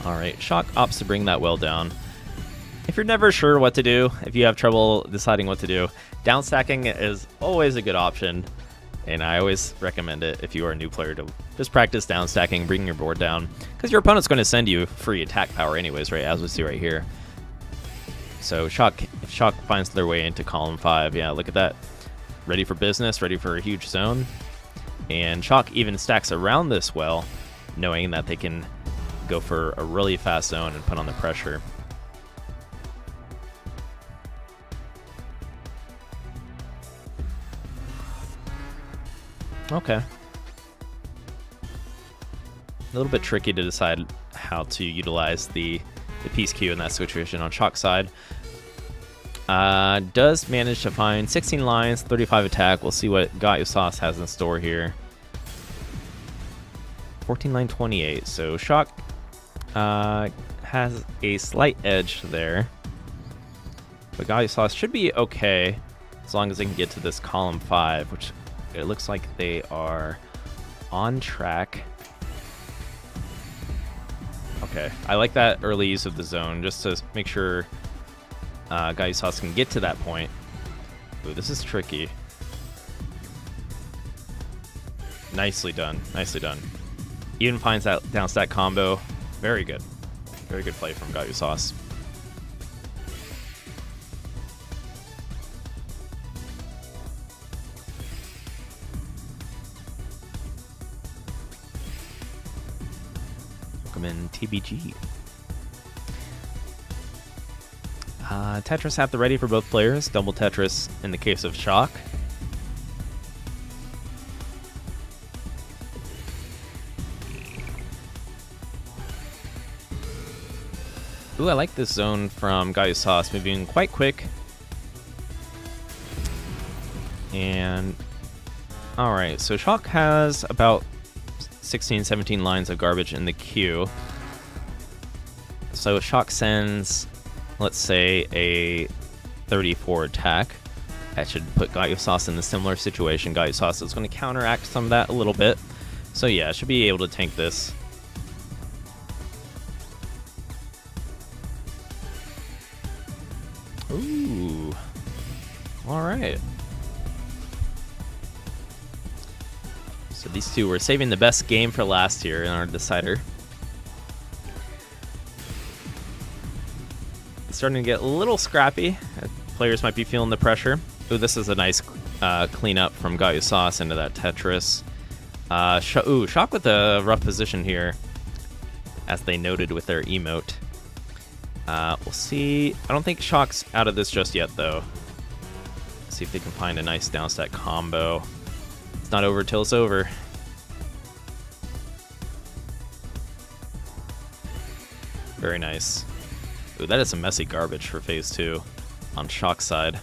Alright, Shock opts to bring that well down. If you're never sure what to do, if you have trouble deciding what to do, down stacking is always a good option, and I always recommend it if you are a new player to just practice down stacking, bringing your board down, because your opponent's going to send you free attack power anyways, right, as we see right here. So if Shock finds their way into column 5, yeah, look at that. Ready for business, ready for a huge zone, and Shock even stacks around this well, knowing that they can go for a really fast zone and put on the pressure. Okay. A little bit tricky to decide how to utilize the piece queue in that situation on Shock's side. Does manage to find 16 lines, 35 attack. We'll see what Gaiusa has in store here. 14 line 28. So Shock has a slight edge there, but Gaiusa should be okay as long as they can get to this column 5, which it looks like they are on track. Okay, I like that early use of the zone just to make sure Gaiusa can get to that point. Ooh, this is tricky. Nicely done, nicely done. Even finds that down stack combo. Very good. Very good play from Gaiusa. Welcome in, TBG. Tetris at the ready for both players. Double Tetris in the case of Shock. Ooh, I like this zone from Gaiusa, moving quite quick. And alright, so Shock has about 16, 17 lines of garbage in the queue. So Shock sends, let's say, a 34 attack. That should put Gaiusa in a similar situation. Gaiusa is going to counteract some of that a little bit. So yeah, should be able to tank this. Ooh. Alright. So these two were saving the best game for last here in our decider. It's starting to get a little scrappy. Players might be feeling the pressure. Ooh, this is a nice cleanup from Gaiusa into that Tetris. Ooh, Shock with a rough position here, as they noted with their emote. We'll see. I don't think Shock's out of this just yet, though. Let's see if they can find a nice downstack combo. It's not over till it's over. Very nice. Ooh, that is some messy garbage for phase 2 on Shock's side.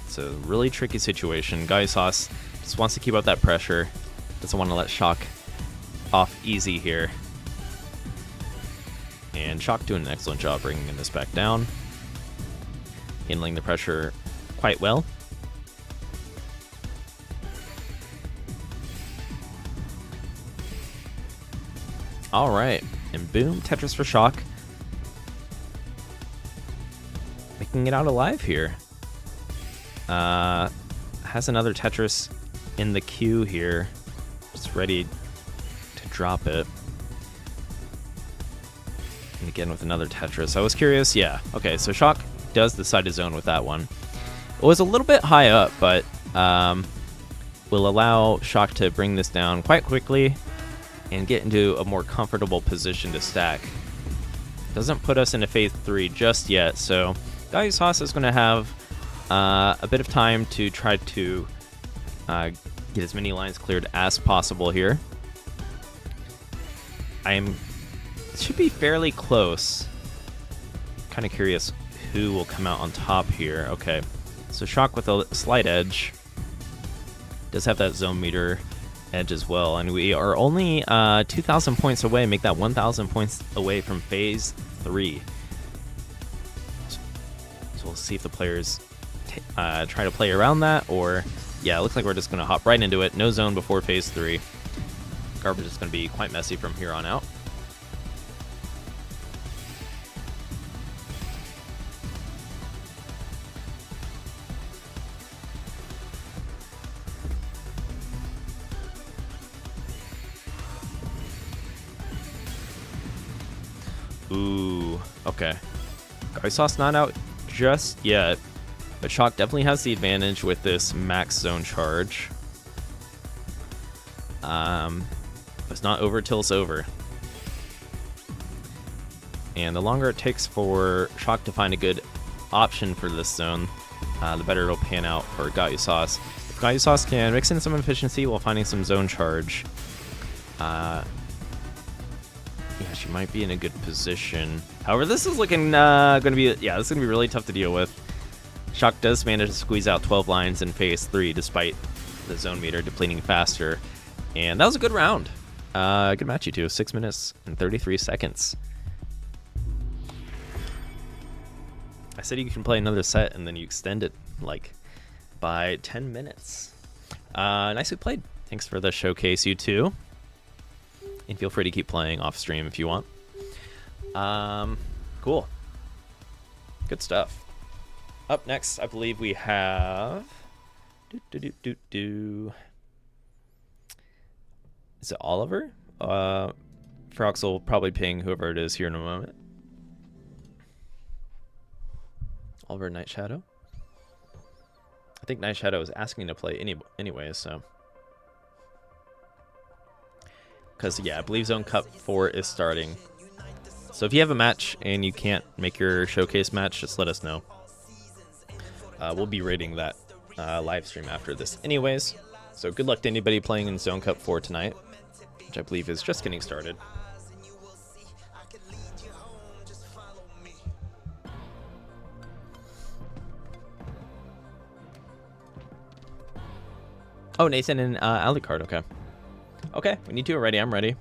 It's a really tricky situation. Gaiusa just wants to keep up that pressure. Doesn't want to let Shock off easy here. And Shock doing an excellent job bringing this back down. Handling the pressure quite well. Alright, and boom, Tetris for Shock. Making it out alive here. Has another Tetris in the queue here. Just ready to drop it. And again with another Tetris. I was curious. Yeah. Okay, so Shock does decide to zone with that one. It was a little bit high up, but will allow Shock to bring this down quite quickly and get into a more comfortable position to stack. Doesn't put us into phase 3 just yet, so Gaiusas is going to have a bit of time to try to get as many lines cleared as possible here. Should be fairly close. Kind of curious who will come out on top here. Okay, so Shock with a slight edge. Does have that zone meter edge as well, and we are only 2,000 points away. Make that 1,000 points away from phase 3. So we'll see if the players try to play around that, or yeah, it looks like we're just going to hop right into it. No zone before phase 3. Garbage is going to be quite messy from here on out. Ooh, okay. Gaiusas not out just yet, but Shock definitely has the advantage with this max zone charge. It's not over till it's over. And the longer it takes for Shock to find a good option for this zone, the better it'll pan out for Gaiusas. If Gaiusas can mix in some efficiency while finding some zone charge, yeah, she might be in a good position. However, this is looking going to be, yeah, this is going to be really tough to deal with. Shock does manage to squeeze out 12 lines in phase 3 despite the zone meter depleting faster. And that was a good round. Good match, you two. 6 minutes and 33 seconds. I said you can play another set and then you extend it like by 10 minutes. Nicely played. Thanks for the showcase, you two. And feel free to keep playing off stream if you want. Cool. Good stuff. Up next, I believe we have... Is it Oliver? Frox will probably ping whoever it is here in a moment. Oliver Night Shadow? I think Night Shadow is asking to play anyway, so... Because, yeah, I believe Zone Cup 4 is starting. So if you have a match and you can't make your showcase match, just let us know. We'll be rating that live stream after this anyways. So good luck to anybody playing in Zone Cup 4 tonight, which I believe is just getting started. Oh, Nathan and Alucard, okay. Okay, when you two are ready, I'm ready.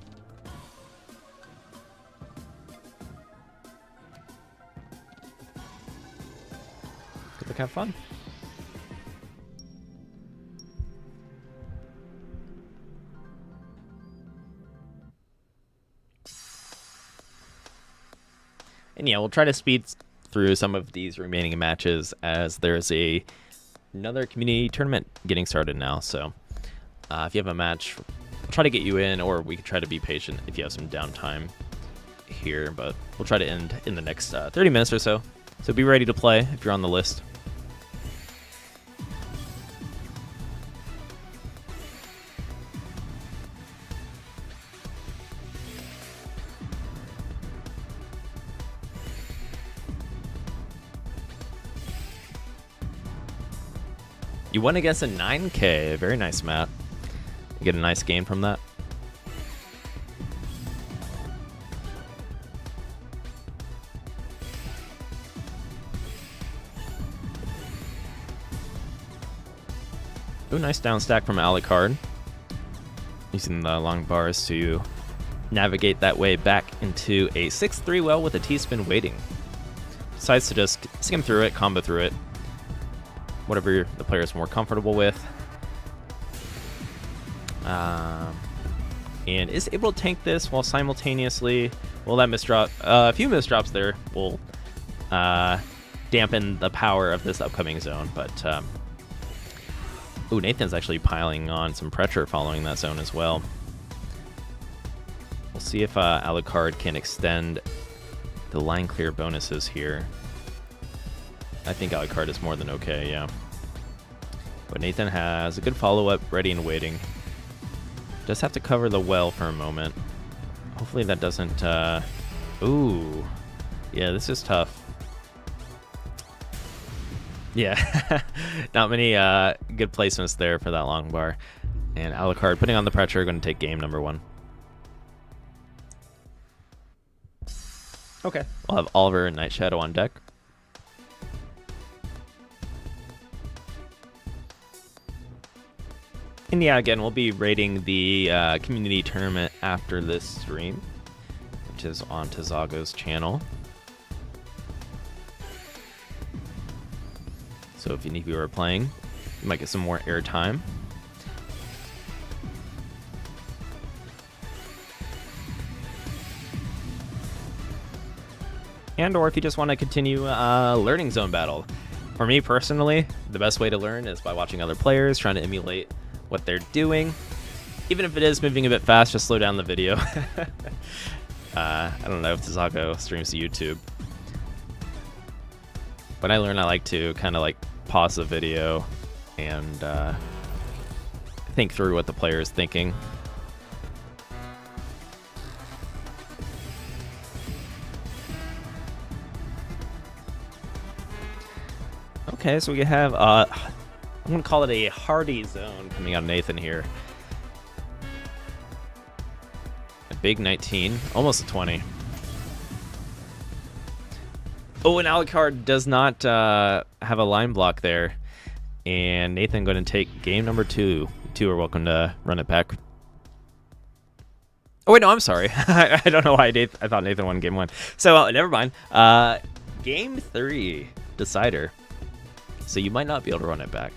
Good luck, have fun. And yeah, we'll try to speed through some of these remaining matches as there's another community tournament getting started now. So if you have a match, we'll try to get you in, or we can try to be patient if you have some downtime here. But we'll try to end in the next 30 minutes or so. So be ready to play if you're on the list. You won against a 9K. Very nice, Matt. You get a nice gain from that. Ooh, nice down stack from Alucard. Using the long bars to navigate that way back into a 6-3 well with a T-spin waiting. Decides to just skim through it, combo through it. Whatever the player is more comfortable with. And is able to tank this while simultaneously, well, that misdrop, a few misdrops there will dampen the power of this upcoming zone. But, ooh, Nathan's actually piling on some pressure following that zone as well. We'll see if Alucard can extend the line clear bonuses here. I think Alucard is more than okay, yeah. But Nathan has a good follow-up ready and waiting. Does have to cover the well for a moment. Hopefully that doesn't... Ooh. Yeah, this is tough. Yeah. Not many good placements there for that long bar. And Alucard putting on the pressure, going to take game number 1. Okay. We'll have Oliver and Night Shadow on deck. And yeah, again, we'll be rating the community tournament after this stream, which is on Tazago's channel. So if any of you are playing, you might get some more airtime. And or if you just want to continue learning Zone Battle. For me personally, the best way to learn is by watching other players, trying to emulate what they're doing. Even if it is moving a bit fast, just slow down the video. I don't know if Tazago streams to YouTube. When I learn, I like to kind of like pause the video and think through what the player is thinking. Okay, so we have, I'm going to call it a hardy zone coming out of Nathan here. A big 19, almost a 20. Oh, and Alucard does not have a line block there. And Nathan going to take game number 2. You two are welcome to run it back. Oh, wait, no, I'm sorry. I don't know why I thought Nathan won game 1. So, never mind. Game 3, decider. So you might not be able to run it back.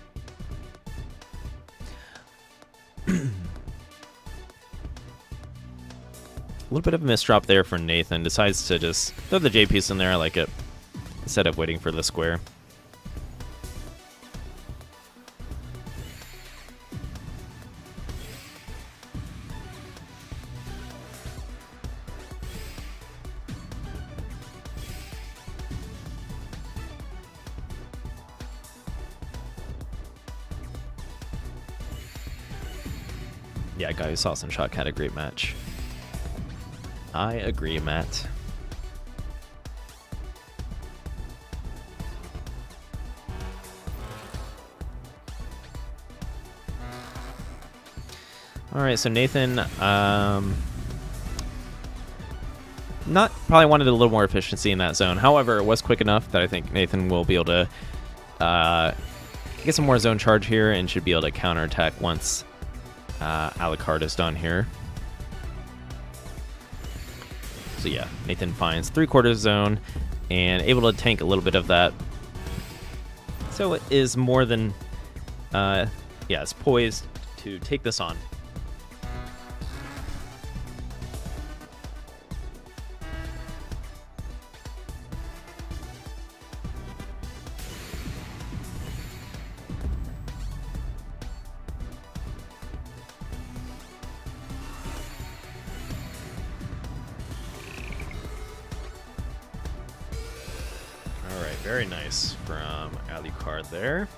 A little bit of a misdrop there for Nathan. Decides to just throw the J piece in there. I like it. Instead of waiting for the square. Yeah, guy who saw some shot had a great match. I agree, Matt. All right, so Nathan, not probably wanted a little more efficiency in that zone. However, it was quick enough that I think Nathan will be able to get some more zone charge here and should be able to counterattack once Alucard is done here. So yeah, Nathan finds 3/4 zone and able to tank a little bit of that. So it is more than, yeah, it's poised to take this on. Very nice from Alucard there.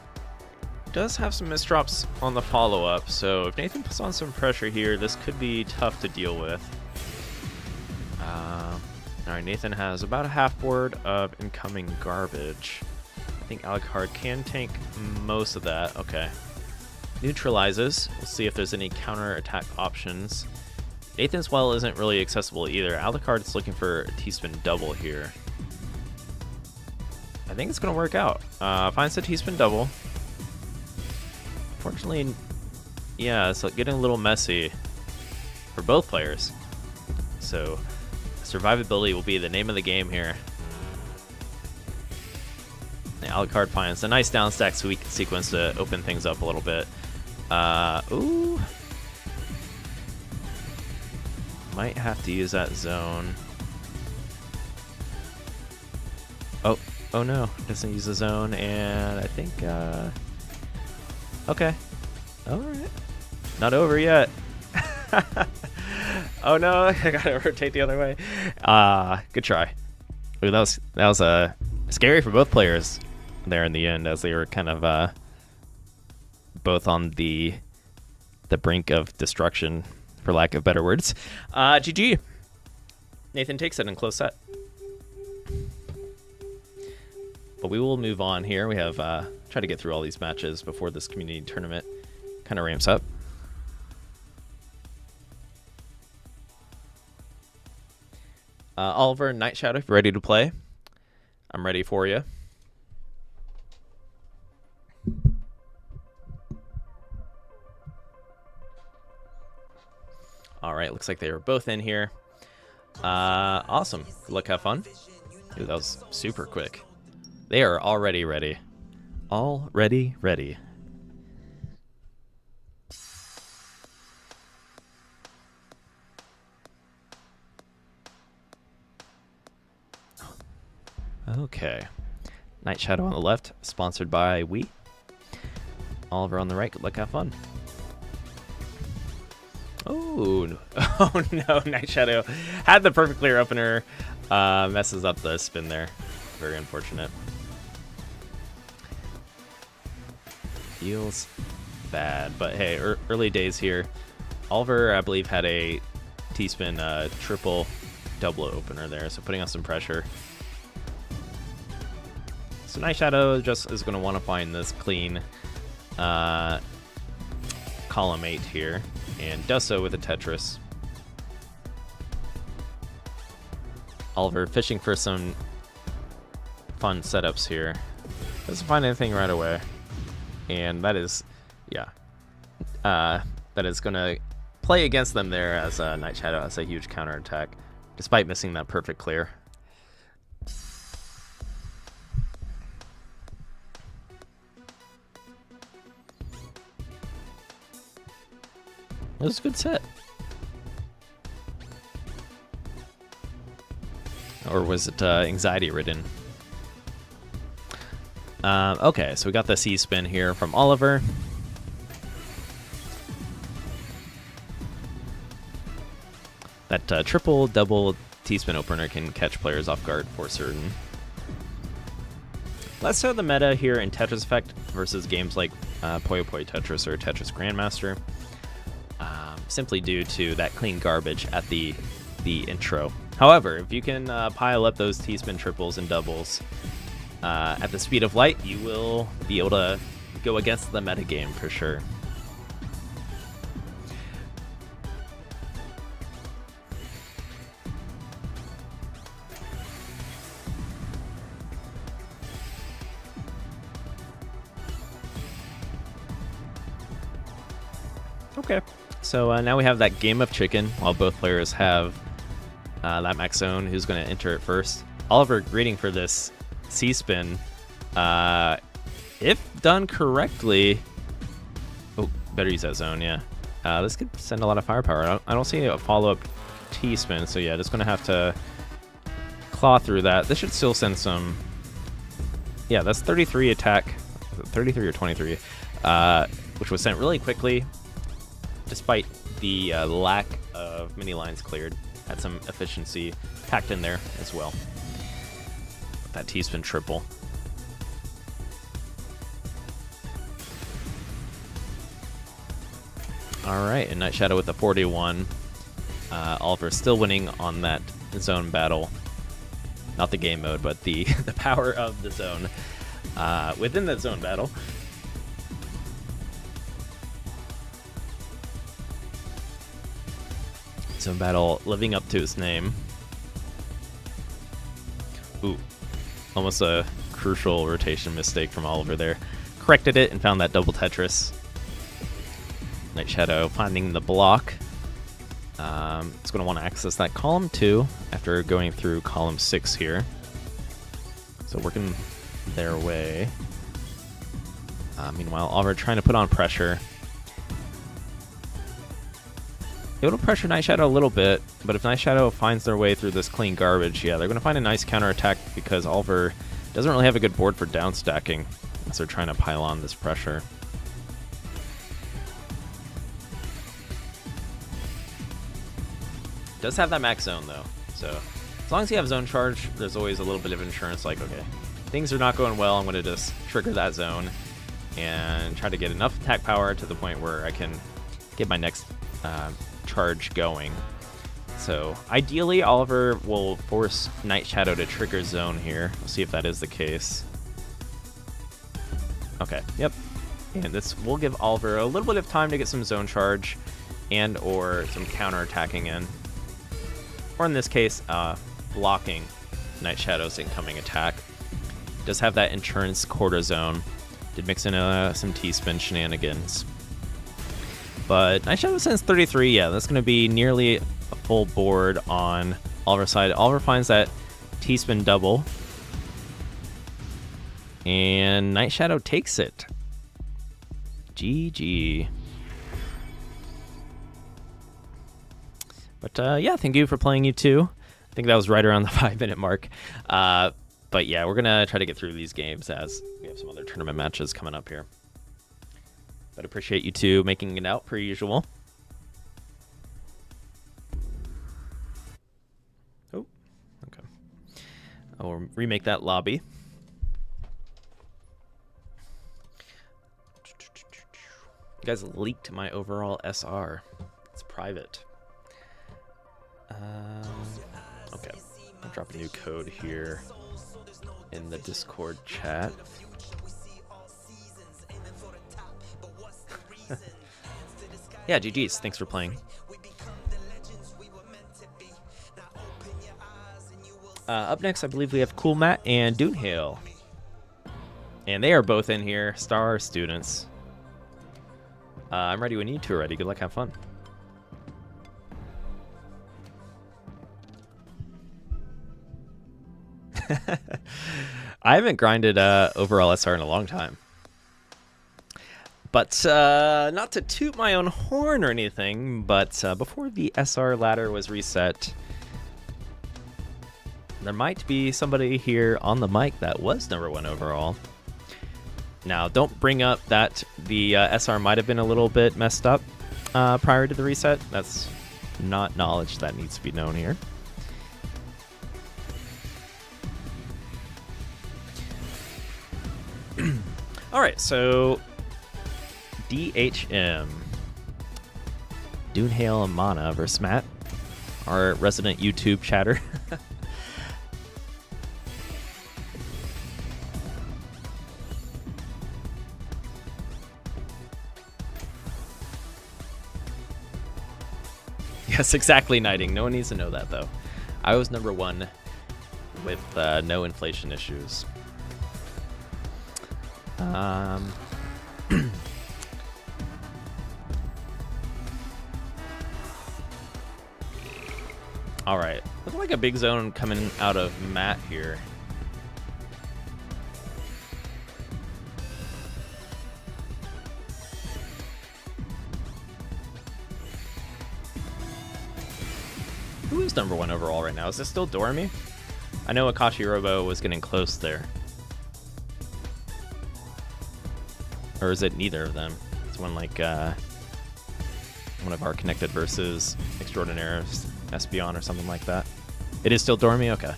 Does have some misdrops on the follow-up, so if Nathan puts on some pressure here, this could be tough to deal with. Alright, Nathan has about a half board of incoming garbage. I think Alucard can tank most of that. Okay. Neutralizes. We'll see if there's any counter-attack options. Nathan's well isn't really accessible either. Alucard's looking for a T-spin double here. I think it's going to work out. Finds the T-spin double. Unfortunately, yeah, it's getting a little messy for both players. So, survivability will be the name of the game here. The Alucard finds a nice down stack sequence to open things up a little bit. Ooh. Might have to use that zone. Oh no, doesn't use the zone, and I think, okay. Alright. Not over yet. Oh no, I gotta rotate the other way. Good try. Ooh, that was scary for both players there in the end, as they were kind of both on the brink of destruction, for lack of better words. GG. Nathan takes it in close set. But we will move on here. We have try to get through all these matches before this community tournament kind of ramps up. Oliver and Nachito, if you're ready to play, I'm ready for you. All right, looks like they were both in here. Awesome. Good luck, have fun. Dude, that was super quick. They are already ready. Already ready. Okay. Nachito on the left, sponsored by Wii. Oliver on the right, good luck, have fun. Oh, oh no, Nachito had the perfect clear opener. Messes up the spin there. Very unfortunate. Feels bad, but hey, early days here. Oliver, I believe, had a T-spin triple double opener there, so putting on some pressure. So Nachito just is going to want to find this clean column 8 here, and does so with a Tetris. Oliver fishing for some fun setups here. Doesn't find anything right away. And that is, yeah, that is going to play against them there, as Nachito has a huge counterattack, despite missing that perfect clear. It was a good set. Or was it anxiety ridden? Okay, so we got the C spin here from Oliver. That triple double T-spin opener can catch players off guard for certain. Let's start the meta here in Tetris Effect versus games like Puyo Puyo Tetris or Tetris Grandmaster. Simply due to that clean garbage at the intro. However, if you can pile up those T-spin triples and doubles at the speed of light, you will be able to go against the metagame for sure. Okay. So now we have that game of chicken, while both players have that max zone. Who's going to enter it first? Oliver greeting for this C-spin. If done correctly... Oh, better use that zone, yeah. This could send a lot of firepower. I don't see a follow-up T-spin, so yeah, just going to have to claw through that. This should still send some... Yeah, that's 33 attack. 33 or 23. Which was sent really quickly, despite the lack of mini lines cleared. Had some efficiency packed in there as well. That T-spin triple. All right, and Nachito with the 41. Oliver still winning on that zone battle. Not the game mode, but the power of the zone within that zone battle. Zone battle living up to its name. Ooh, almost a crucial rotation mistake from Oliver there. Corrected it and found that double Tetris. Nachito finding the block. It's going to want to access that column 2 after going through column 6 here. So working their way. Meanwhile, Oliver trying to put on pressure. Able to pressure Nachito a little bit, but if Nachito finds their way through this clean garbage, yeah, they're going to find a nice counterattack because Oliver doesn't really have a good board for down stacking as they're trying to pile on this pressure. Does have that max zone though, so As long as you have zone charge, there's always a little bit of insurance, like, okay, things are not going well, I'm going to just trigger that zone and try to get enough attack power to the point where I can get my next charge going. So ideally, Oliver will force Night Shadow to trigger zone here. We'll see if that is the case. Okay, yep. And this will give Oliver a little bit of time to get some zone charge and or some counter attacking in. Or in this case, blocking Night Shadow's incoming attack. Does have that insurance quarter zone. Did mix in some T-spin shenanigans. But Night Shadow sends 33, yeah, that's going to be nearly a full board on Oliver's side. Oliver finds that T-spin double. And Night Shadow takes it. GG. But yeah, thank you for playing, you too. I think that was right around the 5-minute mark. But yeah, we're going to try to get through these games as we have some other tournament matches coming up here. But appreciate you two making it out per usual. Oh, okay. I will remake that lobby. You guys leaked my overall SR. It's private. Okay. I'll drop a new code here in the Discord chat. Yeah, GG's. Thanks for playing. Up next, I believe we have Cool Matt and Dunehill. And they are both in here, star students. I'm ready when you two are ready. Good luck, have fun. I haven't grinded overall SR in a long time. But not to toot my own horn or anything, but before the SR ladder was reset, there might be somebody here on the mic that was #1 overall. Now, don't bring up that the SR might have been a little bit messed up prior to the reset. That's not knowledge that needs to be known here. All right, so DHM, Dunehill and Mana versus Matt, our resident YouTube chatter. Yes, exactly, Knighting. No one needs to know that, though. I was #1 with no inflation issues. All right, looking like a big zone coming out of Matt here. Who is #1 overall right now? Is it still Dormy? I know Akashi Robo was getting close there. Or is it neither of them? It's one like one of our connected versus extraordinaires, Espion or something like that. It is still Dormy? Okay.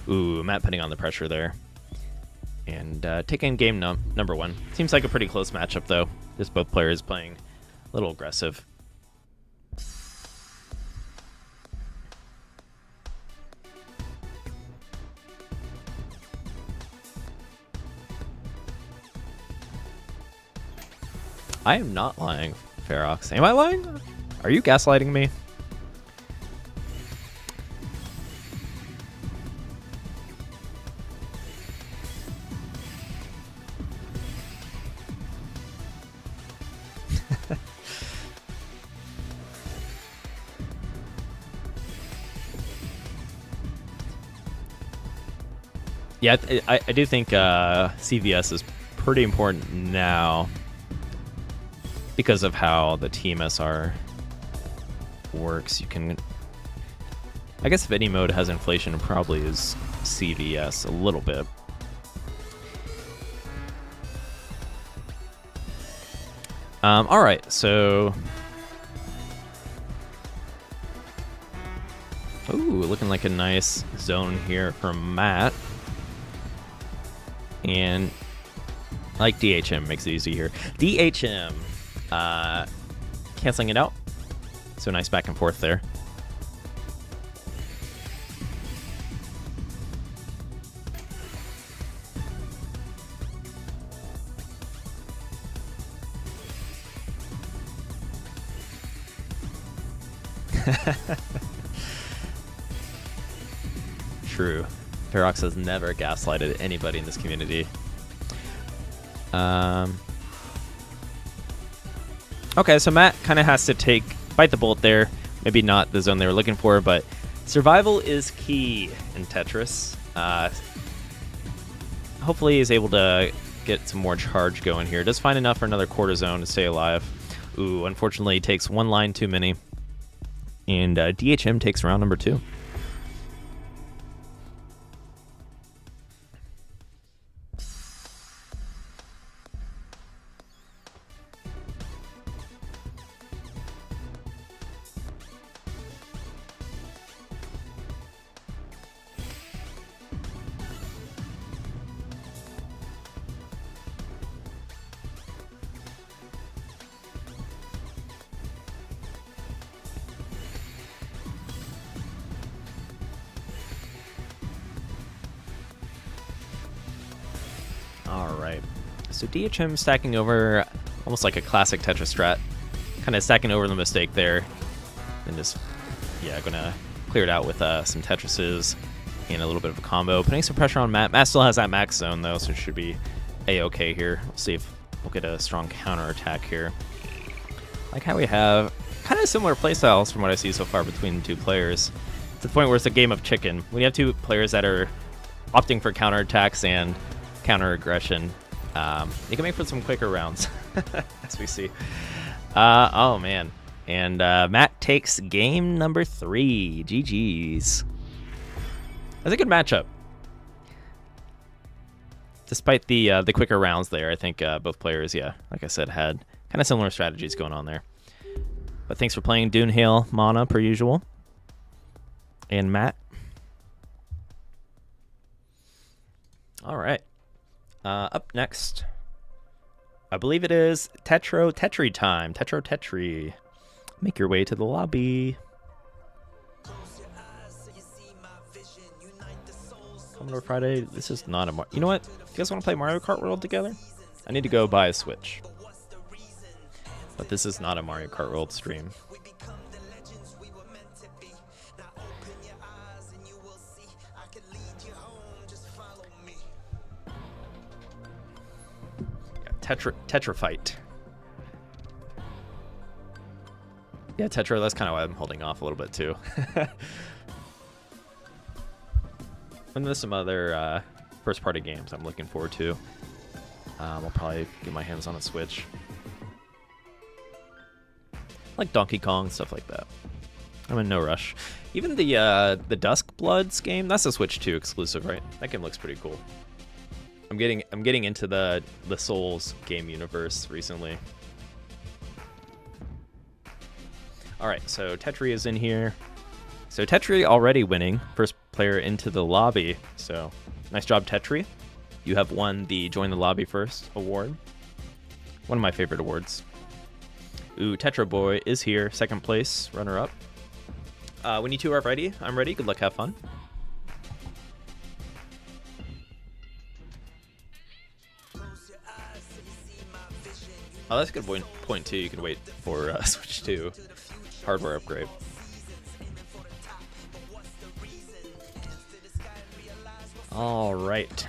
Ooh, Matt putting on the pressure there. And taking game #1. Seems like a pretty close matchup, though. Just both players playing a little aggressive. I am not lying, Ferox. Am I lying? Are you gaslighting me? Yeah, I do think CVS is pretty important now because of how the Team SR works. You can, I guess if any mode has inflation, it probably is CVS a little bit. All right, so. Ooh, looking like a nice zone here from Matt. And I like DHM, makes it easy here. DHM, canceling it out. So nice back and forth there. True. Ferox has never gaslighted anybody in this community. Okay, so Matt kind of has to bite the bullet there. Maybe not the zone they were looking for, but survival is key in Tetris. Hopefully he's able to get some more charge going here. Does find enough for another quarter zone to stay alive. Ooh, unfortunately, he takes one line too many. And DHM takes round number 2. Alright, so DHM stacking over almost like a classic Tetris strat. Kind of stacking over the mistake there. And just, yeah, gonna clear it out with some Tetrises and a little bit of a combo. Putting some pressure on Matt. Matt still has that max zone though, so it should be A-okay here. We'll see if we'll get a strong counter attack here. Like how we have kind of similar playstyles from what I see so far between the two players. To the point where it's a game of chicken. When you have two players that are opting for counter attacks and counter aggression, you can make for some quicker rounds, as we see. Oh man, and Matt takes game number 3. GG's. That's a good matchup. Despite the quicker rounds there, I think both players, yeah, like I said, had kind of similar strategies going on there. But thanks for playing Dunehill, Mana, per usual, and Matt. All right. Up next, I believe it is Tetri time. Tetri. Make your way to the lobby. Commodore Friday. This is not a you know what? You guys want to play Mario Kart World together? I need to go buy a Switch. But this is not a Mario Kart World stream. Tetra fight. Yeah, Tetro, that's kind of why I'm holding off a little bit too. And there's some other first party games I'm looking forward to. I'll probably get my hands on a Switch. Like Donkey Kong, stuff like that. I'm in no rush. Even the Dusk Bloods game, that's a Switch 2 exclusive, right? That game looks pretty cool. I'm getting into the Souls game universe recently. All right, so Tetri is in here. So Tetri already winning, first player into the lobby. So nice job, Tetri. You have won the Join the Lobby First award. One of my favorite awards. Ooh, Tetro Boy is here, second place, runner up. When you two are ready, I'm ready. Good luck, have fun. Oh, that's a good point too. You can wait for Switch 2 hardware upgrade. All right.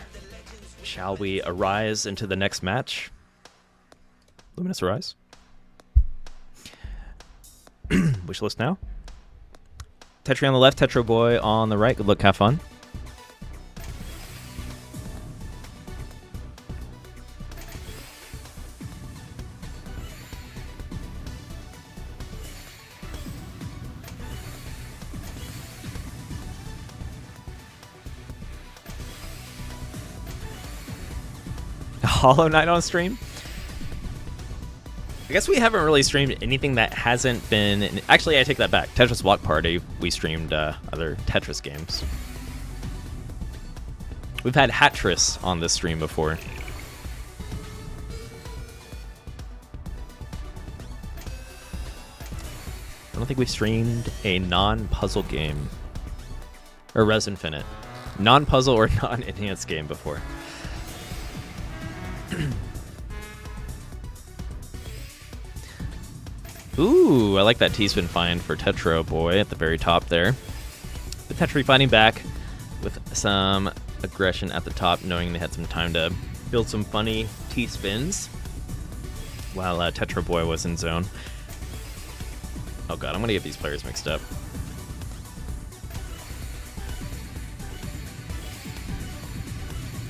Shall we arise into the next match? Luminous Arise. Wish list now. Tetri on the left, Tetro Boy on the right. Good luck, have fun. Hollow Knight on stream? I guess we haven't really streamed anything that hasn't been... Actually, I take that back. Tetris Block Party, we streamed other Tetris games. We've had Hatris on this stream before. I don't think we streamed a non-puzzle game. Or Res Infinite. Non-puzzle or non-enhanced game before. Ooh, I like that T-spin find for Tetro Boy at the very top there. The Tetri fighting back with some aggression at the top, knowing they had some time to build some funny T-spins while Tetro Boy was in zone. Oh god, I'm gonna get these players mixed up.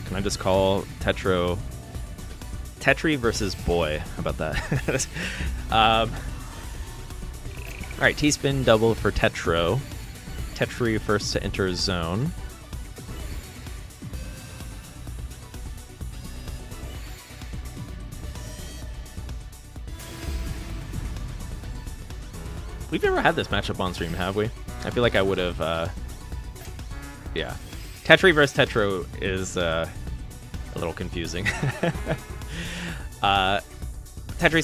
Can I just call Tetri versus Boy? How about that? Alright, T-spin double for Tetro. Tetri first to enter zone. We've never had this matchup on stream, have we? I feel like I would have, yeah. Tetri versus Tetro is a little confusing. Tetri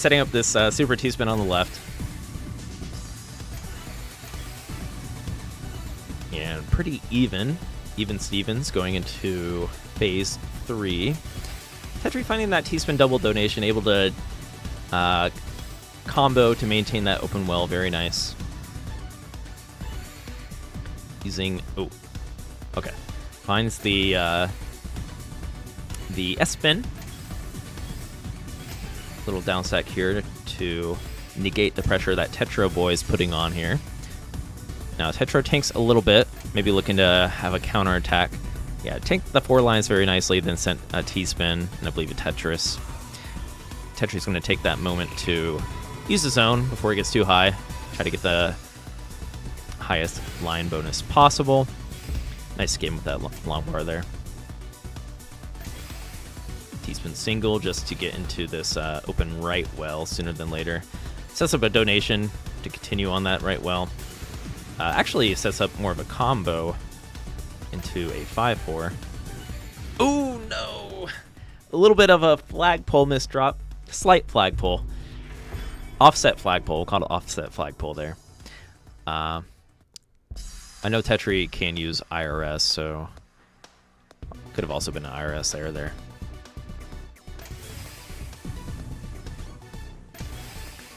setting up this super T-spin on the left. And pretty even Stevens going into phase 3. Tetri finding that T-spin double donation, able to combo to maintain that open well, very nice. Using, oh, okay. Finds the S-spin. Little down stack here to negate the pressure that Tetro Boy is putting on here. Now Tetro tanks a little bit, maybe looking to have a counter attack. Yeah, tanked the 4 lines very nicely, then sent a T-spin, and I believe a Tetris. Tetri's going to take that moment to use the zone before he gets too high. Try to get the highest line bonus possible. Nice game with that long bar there. T-spin single just to get into this open right well sooner than later. Sets up a donation to continue on that right well. Actually sets up more of a combo into a 5-4. Oh no! A little bit of a flagpole misdrop. Slight flagpole. Offset flagpole. We'll call it offset flagpole there. I know Tetri can use IRS, so could have also been an IRS error there.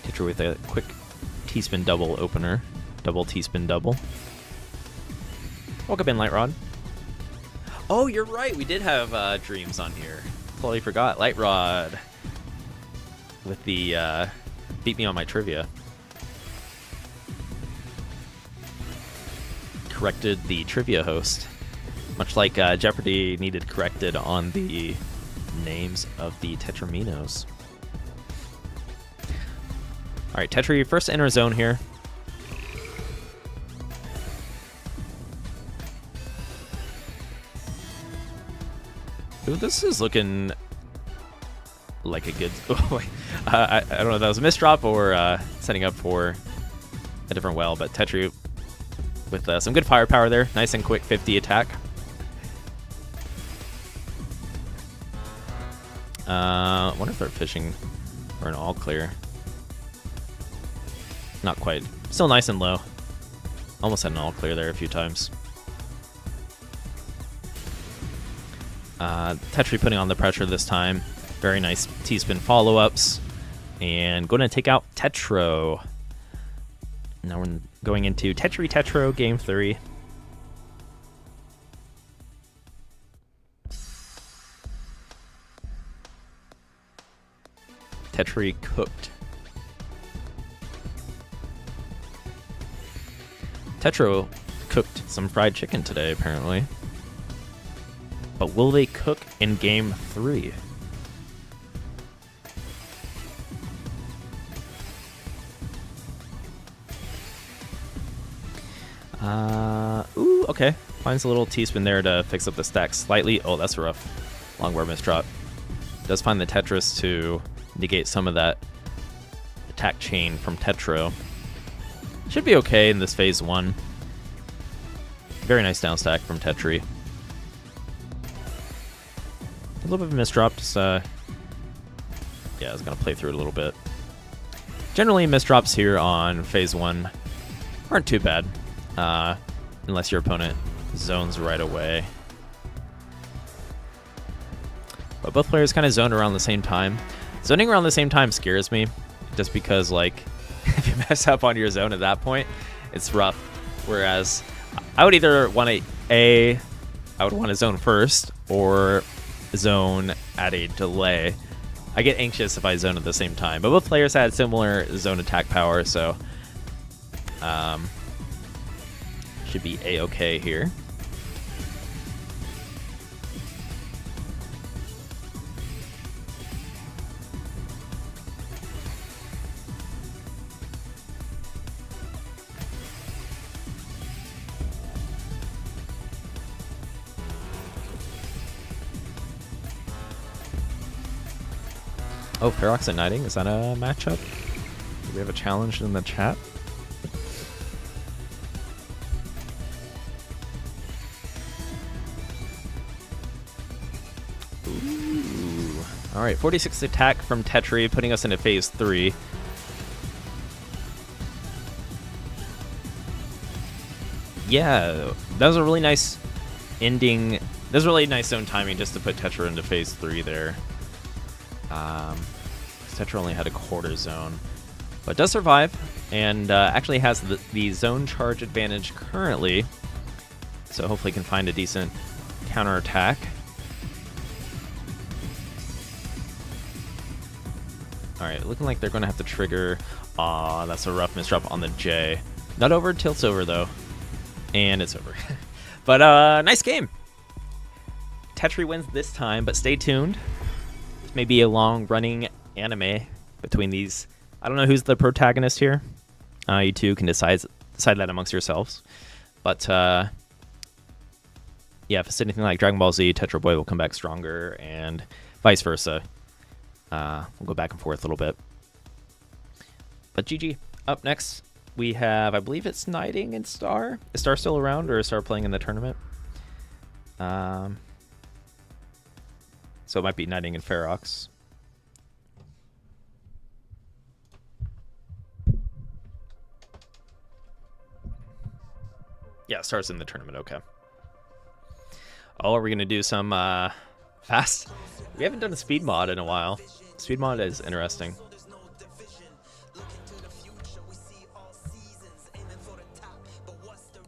Tetri with a quick T-spin double opener. Double T-spin double. Welcome in, Light Rod. Oh, you're right. We did have dreams on here. Totally forgot. Light Rod with the beat me on my trivia. Corrected the trivia host, much like Jeopardy needed corrected on the names of the Tetraminos. All right, Tetri first to enter zone here. Ooh, this is looking like a good... Oh, I don't know if that was a misdrop or setting up for a different well, but Tetri with some good firepower there. Nice and quick 50 attack. I wonder if they're fishing for an all clear. Not quite. Still nice and low. Almost had an all clear there a few times. Tetri putting on the pressure this time. Very nice T-spin follow-ups. And going to take out Tetro. Now we're going into Tetro game 3. Tetri cooked. Tetro cooked some fried chicken today, apparently. But will they cook in game 3? Ooh, okay. Finds a little T-spin there to fix up the stack slightly. Oh, that's rough. Long bar misdrop. Does find the Tetris to negate some of that attack chain from Tetro. Should be okay in this phase 1. Very nice down stack from Tetri. A little bit of a misdrop, just, yeah, I was going to play through it a little bit. Generally, misdrops here on phase 1 aren't too bad, unless your opponent zones right away. But both players kind of zoned around the same time. Zoning around the same time scares me, just because, like, if you mess up on your zone at that point, it's rough. Whereas I would either want I would want to zone first or zone at a delay. I get anxious if I zone at the same time, but both players had similar zone attack power, so should be a-okay here. Oh, Ferox and Knighting, is that a matchup? Do we have a challenge in the chat? Ooh. Alright, 46 attack from Tetri, putting us into phase 3. Yeah, that was a really nice ending. That was really nice zone timing just to put Tetri into phase 3 there. Tetro only had a quarter zone, but does survive, and actually has the zone charge advantage currently, so hopefully can find a decent counterattack. Alright, looking like they're going to have to trigger. Aw, that's a rough misdrop on the J. Not over, tilt's over though, and it's over. But nice game. Tetri wins this time, but stay tuned. This may be a long-running anime between these. I don't know who's the protagonist here. You two can decide that amongst yourselves. But yeah, if it's anything like Dragon Ball Z, Tetro Boy will come back stronger, and vice versa. We'll go back and forth a little bit. But GG. Up next, we have, I believe it's Knighting and Star. Is Star still around, or is Star playing in the tournament? So it might be Knighting and Ferox. Yeah, Star's in the tournament, okay. Oh, are we going to do some fast? We haven't done a speed mod in a while. Speed mod is interesting.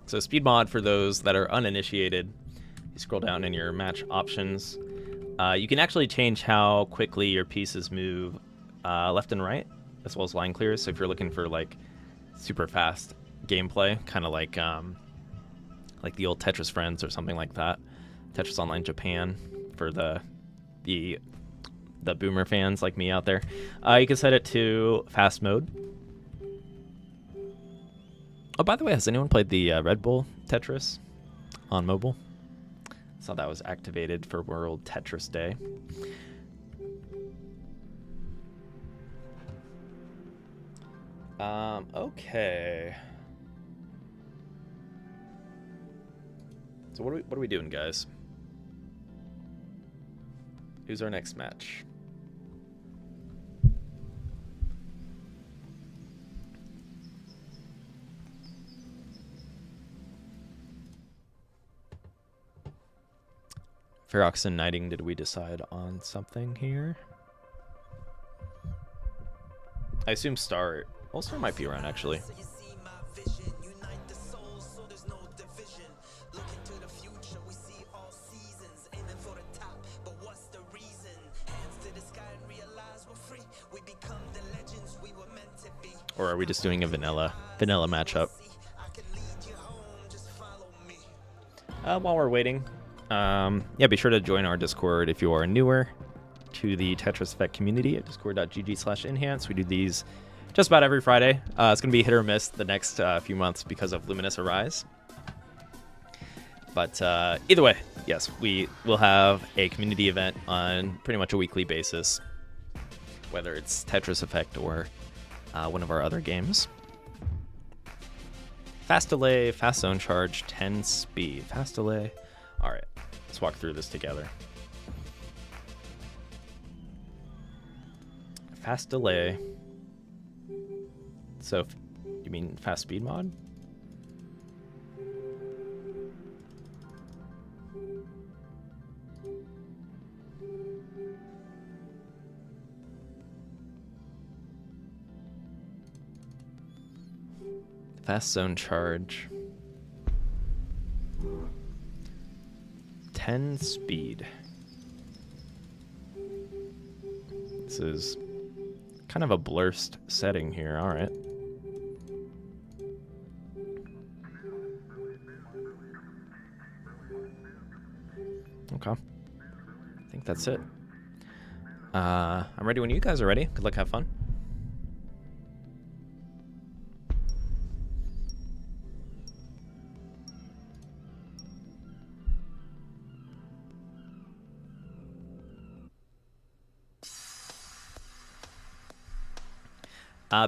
So speed mod, for those that are uninitiated, you scroll down in your match options. You can actually change how quickly your pieces move left and right, as well as line clears. So if you're looking for like super fast gameplay, kind of like the old Tetris Friends or something like that. Tetris Online Japan for the boomer fans like me out there. You can set it to fast mode. Oh, by the way, has anyone played the Red Bull Tetris on mobile? Saw that was activated for World Tetris Day. Okay. So what are we doing, guys? Who's our next match? Ferox and Knighting, did we decide on something here? I assume Star. Well, Star might be around, actually. Or are we just doing a vanilla matchup? While we're waiting, yeah, be sure to join our Discord if you are newer to the Tetris Effect community at discord.gg/enhance. We do these just about every Friday. It's going to be hit or miss the next few months because of Luminous Arise. But either way, yes, we will have a community event on pretty much a weekly basis, whether it's Tetris Effect or one of our other games. Fast delay, fast zone charge, 10 speed. Fast delay. All right, let's walk through this together. Fast delay. So, you mean fast speed mod? Fast zone charge. 10 speed. This is kind of a blurst setting here. All right. Okay. I think that's it. I'm ready when you guys are ready. Good luck, have fun.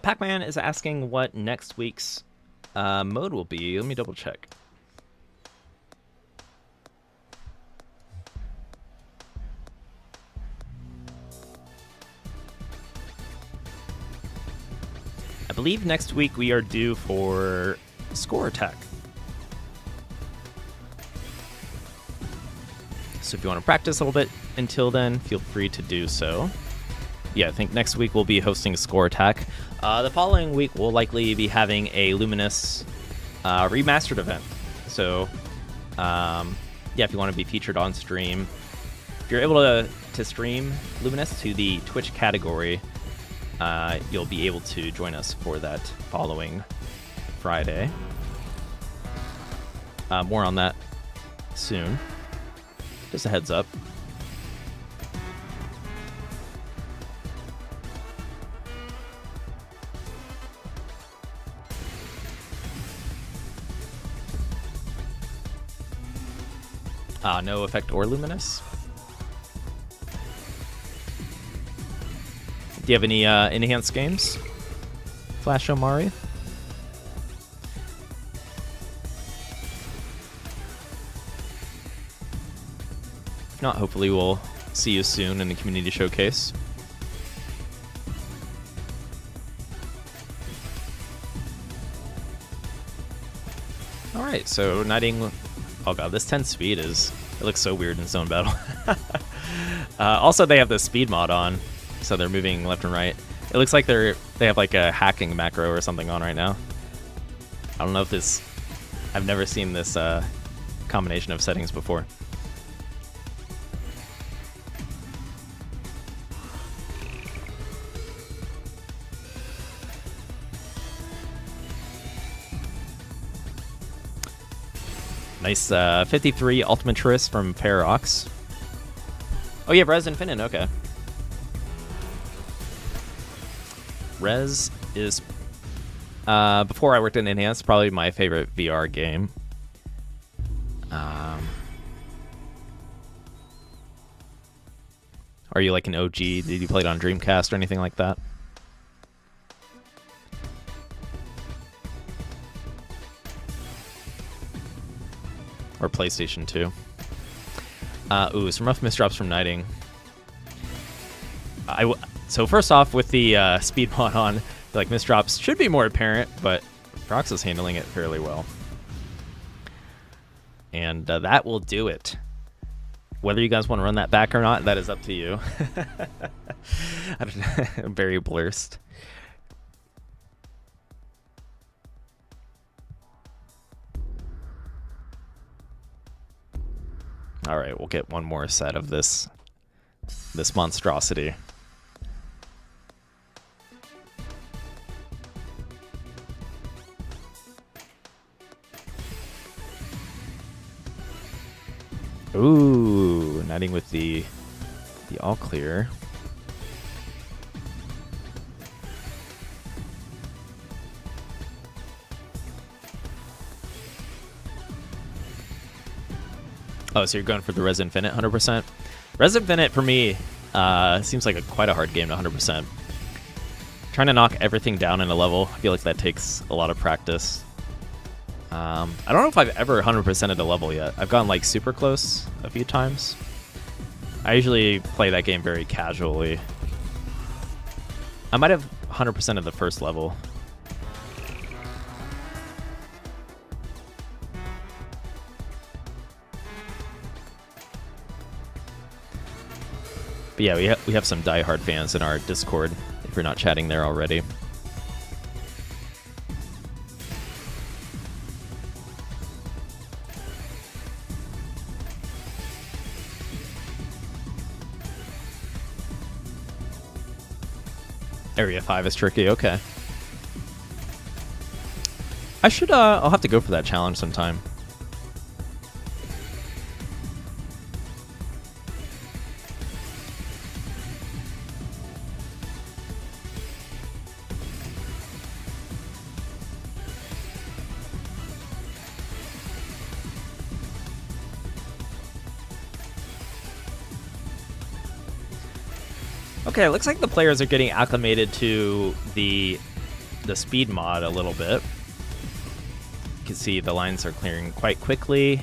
Pac-Man is asking what next week's mode will be. Let me double check. I believe next week we are due for score attack. So if you want to practice a little bit until then, feel free to do so. Yeah, I think next week we'll be hosting a score attack. The following week we'll likely be having a Luminous remastered event. So, yeah, if you want to be featured on stream, if you're able to stream Luminous to the Twitch category, you'll be able to join us for that following Friday. More on that soon. Just a heads up. No effect or luminous. Do you have any enhanced games? Flash Omari? If not, hopefully we'll see you soon in the community showcase. Alright, so knighting. Oh god, this 10 speed it looks so weird in Zone Battle. Also, they have the speed mod on, so they're moving left and right. It looks like they have like a hacking macro or something on right now. I don't know if this... I've never seen this combination of settings before. Nice 53 Ultimaturist from Ferox. Oh, you have Res Infinite, okay. Res is, before I worked in Enhanced, probably my favorite VR game. Are you like an OG? Did you play it on Dreamcast or anything like that? Or PlayStation 2. Ooh, some rough misdrops from knighting. So first off, with the speed mod on, like misdrops should be more apparent, but Ferox is handling it fairly well. And that will do it. Whether you guys want to run that back or not, that is up to you. Very blurst. All right, we'll get one more set of this monstrosity. Ooh, knighting with the all clear. Oh, so you're going for the Res Infinite 100%? Res Infinite, for me, seems like quite a hard game to 100%. Trying to knock everything down in a level, I feel like that takes a lot of practice. I don't know if I've ever 100%ed a level yet. I've gotten like super close a few times. I usually play that game very casually. I might have 100% of the first level. But yeah, we have some diehard fans in our Discord, if you're not chatting there already. Area 5 is tricky, okay. I'll have to go for that challenge sometime. Okay, it looks like the players are getting acclimated to the speed mod a little bit. You can see the lines are clearing quite quickly,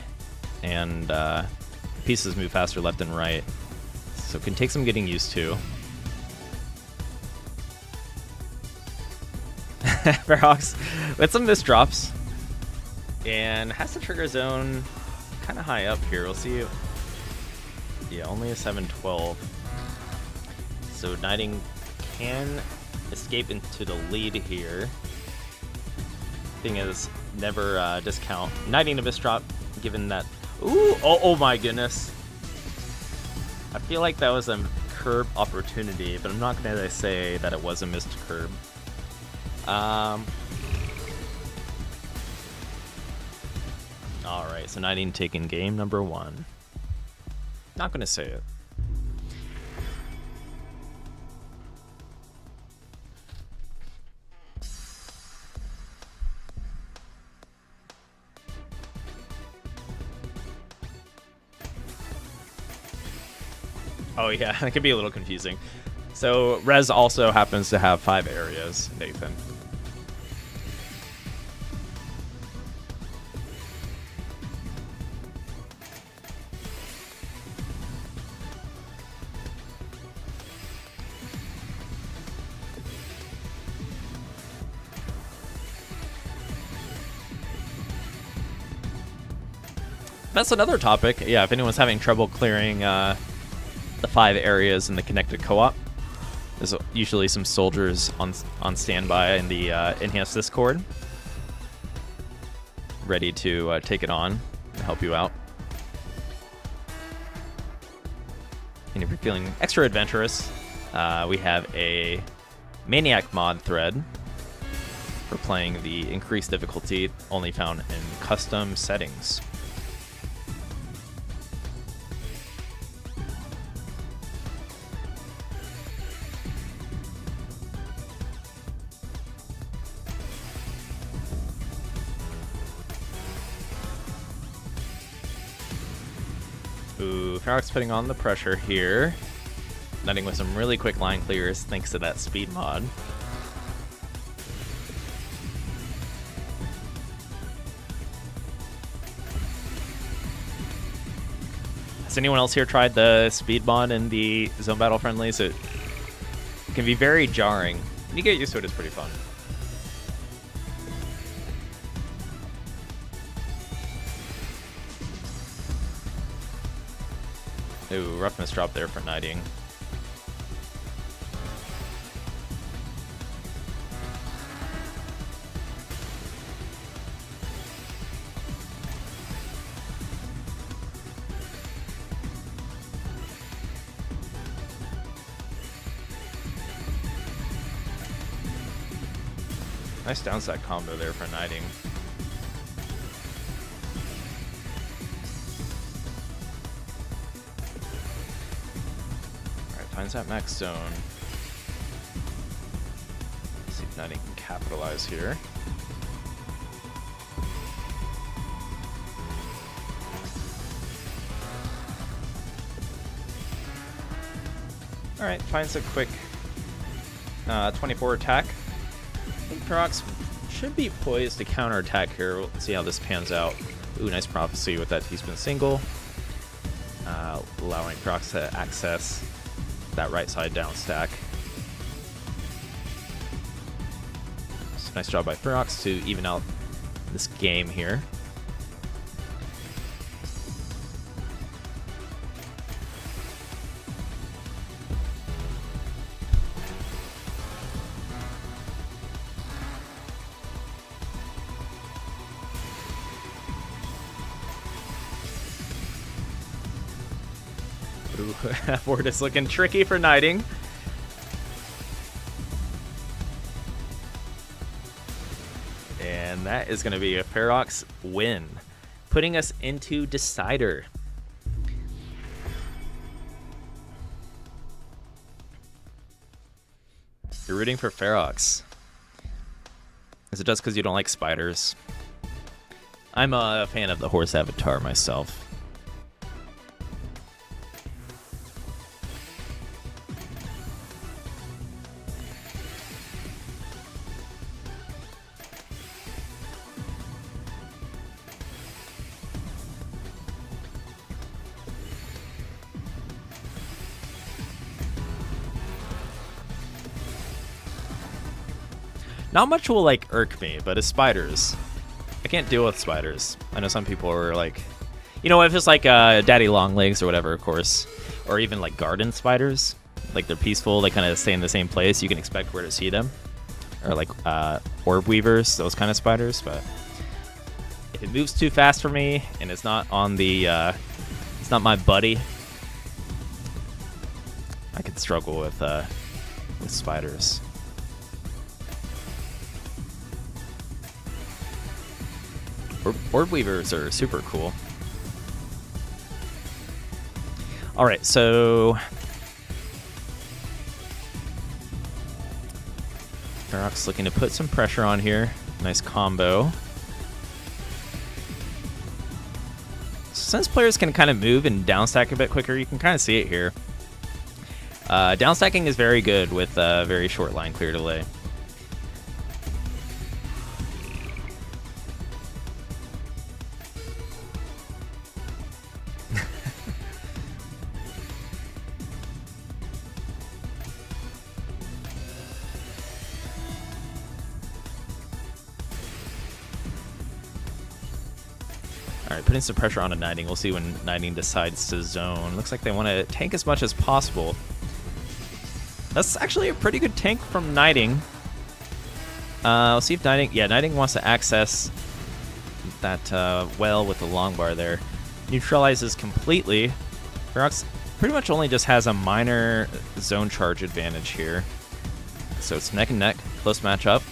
and pieces move faster left and right. So it can take some getting used to. Fairhawks with some misdrops, and has the trigger zone kind of high up here. We'll see. Yeah, only a 712. So Knighting can escape into the lead here. Thing is, never discount Knighting to misdrop, given that. Ooh! Oh my goodness! I feel like that was a curb opportunity, but I'm not gonna say that it was a missed curb. All right, so Knighting taking game number 1. Not gonna say it. Oh yeah, that could be a little confusing. So Rez also happens to have 5 areas, Nathan. That's another topic. Yeah, if anyone's having trouble clearing the 5 areas in the connected co-op, there's usually some soldiers on standby in the enhanced Discord, ready to take it on and help you out. And if you're feeling extra adventurous, we have a Maniac mod thread for playing the increased difficulty, only found in custom settings. Ooh, Farrock's putting on the pressure here. Netting with some really quick line clears thanks to that speed mod. Has anyone else here tried the speed mod in the zone battle friendlies? It can be very jarring. When you get used to it, it's pretty fun. Ooh, rough misdrop there for Knighting. Nice downside combo there for Knighting. Finds that max zone. Let's see if Knighting can capitalize here. Alright, finds a quick 24 attack. I think Ferox should be poised to counterattack here. We'll see how this pans out. Ooh, nice prophecy with that T-spin single. Allowing Ferox to access that right side down stack. So nice job by Ferox to even out this game here. Board is looking tricky for knighting. And that is going to be a Ferox win, putting us into Decider. You're rooting for Ferox. Is it just because you don't like spiders? I'm a fan of the horse avatar myself. Not much will like irk me, but it's spiders. I can't deal with spiders. I know some people are like, you know, if it's like daddy long legs or whatever, of course, or even like garden spiders, like they're peaceful, they kind of stay in the same place. You can expect where to see them, or like orb weavers, those kind of spiders. But if it moves too fast for me and it's not on the, it's not my buddy, I could struggle with spiders. Orb weavers are super cool. All right, so Ferox looking to put some pressure on here. Nice combo. Since players can kind of move and downstack a bit quicker, you can kind of see it here. Downstacking is very good with very short line clear delay. Alright, putting some pressure on a knighting. We'll see when knighting decides to zone. Looks like they want to tank as much as possible. That's actually a pretty good tank from knighting. We'll see if knighting... Yeah, knighting wants to access that well with the long bar there. Neutralizes completely. Ferox pretty much only just has a minor zone charge advantage here. So it's neck and neck. Close matchup.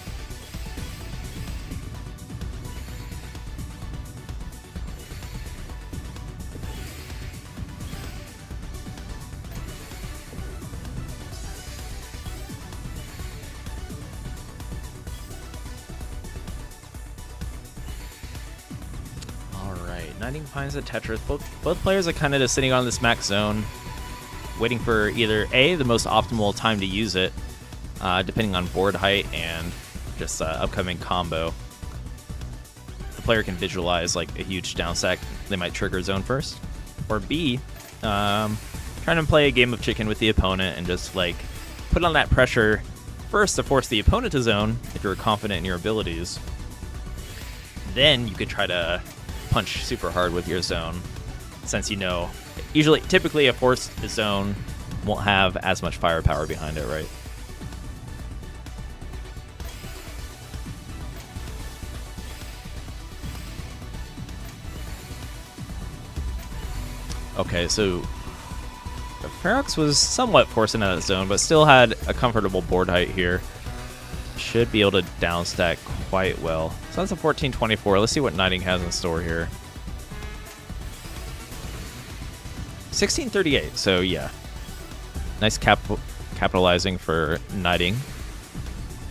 Knighting finds a Tetris. Both players are kind of just sitting on this max zone, waiting for either A, the most optimal time to use it, depending on board height and just upcoming combo. The player can visualize like a huge downstack, they might trigger zone first. Or B, trying to play a game of chicken with the opponent and just like put on that pressure first to force the opponent to zone if you're confident in your abilities. Then you could try to punch super hard with your zone, since you know typically a forced zone won't have as much firepower behind it, right? Okay, so Ferox was somewhat forcing out of zone, but still had a comfortable board height here. Should be able to downstack quite well. So that's a 14-24. Let's see what knighting has in store here. 16-38. So yeah, nice capitalizing for knighting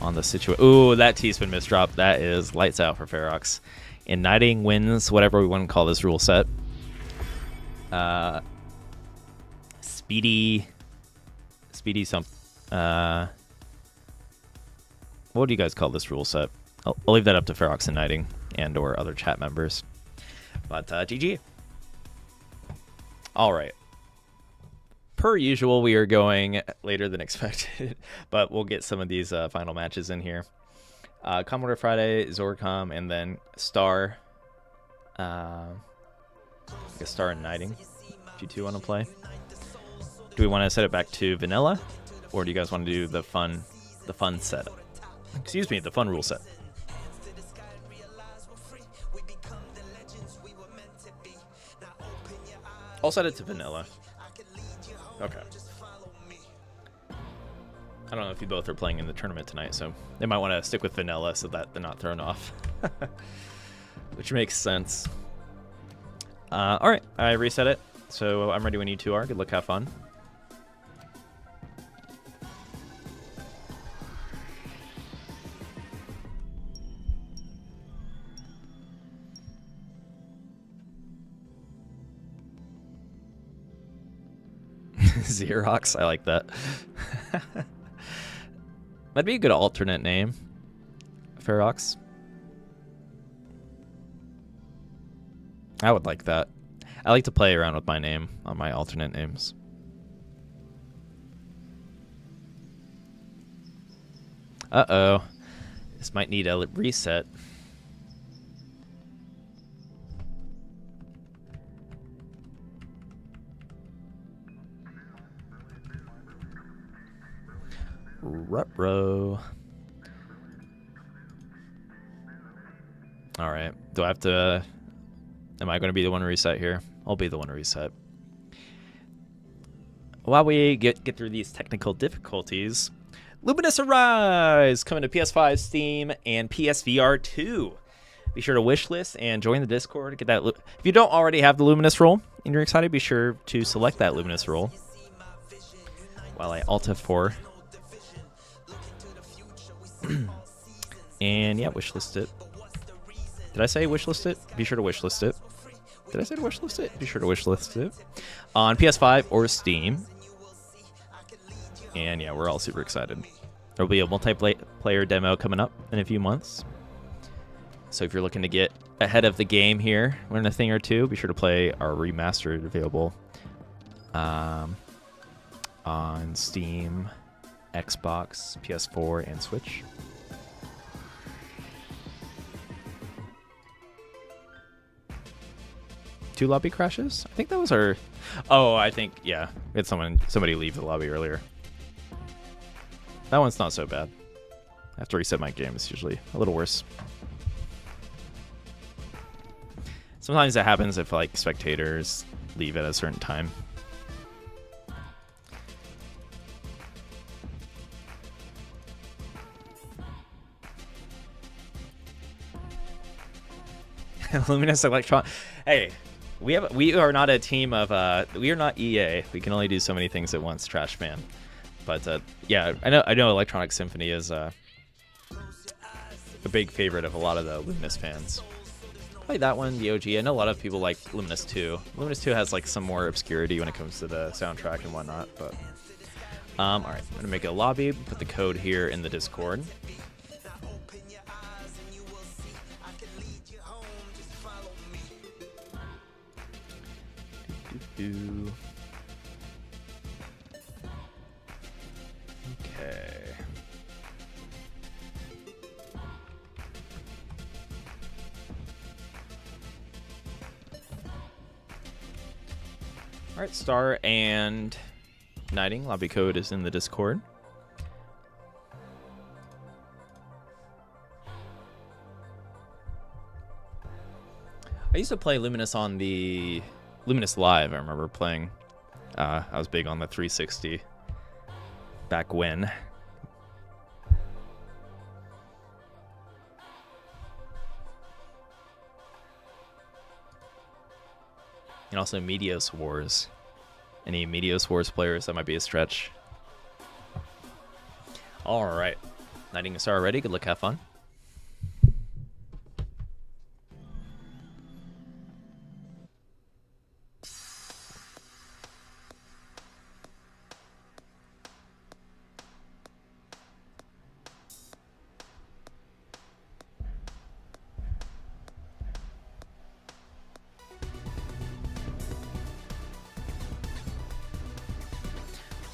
on the situation. Ooh, that T-spin misdrop. That is lights out for Ferox. And knighting wins whatever we want to call this rule set. Speedy What do you guys call this rule set? I'll leave that up to Ferox and Knighting and or other chat members. But GG. All right. Per usual, we are going later than expected, but we'll get some of these final matches in here. Commodore Friday, Zorcom, and then Star. I guess Star and Knighting, if you two want to play. Do we want to set it back to vanilla, or do you guys want to do the fun set? Excuse me, the fun rule set. I'll set it to vanilla. Okay. I don't know if you both are playing in the tournament tonight, so they might want to stick with vanilla so that they're not thrown off. Which makes sense. Alright, I reset it, so I'm ready when you two are. Good luck, have fun. Xerox, I like that. That'd be a good alternate name. Ferox. I would like that. I like to play around with my name on my alternate names. Uh-oh. This might need a reset. Ruh-roh. All right. Do I have to... Am I going to be the one to reset here? I'll be the one to reset. While we get through these technical difficulties, Luminous Arise! Coming to PS5, Steam, and PSVR 2. Be sure to wishlist and join the Discord. Get that. If you don't already have the Luminous roll and you're excited, be sure to select that Luminous roll. While I Alt F4. And yeah, wishlist it. Did I say wishlist it? Be sure to wishlist it. Did I say to wishlist it? Be sure to wishlist it. On PS5 or Steam. And yeah, we're all super excited. There'll be a multiplayer demo coming up in a few months. So if you're looking to get ahead of the game here, learn a thing or two, be sure to play our remastered available on Steam, Xbox, PS4, and Switch. Two lobby crashes? I think that was our... Oh, I think, yeah. We had somebody leave the lobby earlier. That one's not so bad. I have to reset my game. It's usually a little worse. Sometimes that happens if, like, spectators leave at a certain time. Luminous Electron. Hey, we are not a team of we are not EA. We can only do so many things at once, Trash Man. But yeah, I know Electronic Symphony is a big favorite of a lot of the Luminous fans. Play that one, the OG. I know a lot of people like Luminous 2. Luminous 2 has like some more obscurity when it comes to the soundtrack and whatnot. But all right, I'm gonna make a lobby. Put the code here in the Discord. Okay. All right, Star and Knighting. Lobby code is in the Discord. I used to play Luminous on the Luminous Live. I remember playing. I was big on the 360 back when. And also Meteos Wars. Any Meteos Wars players? That might be a stretch. All right. Knighting a Star ready. Good luck. Have fun.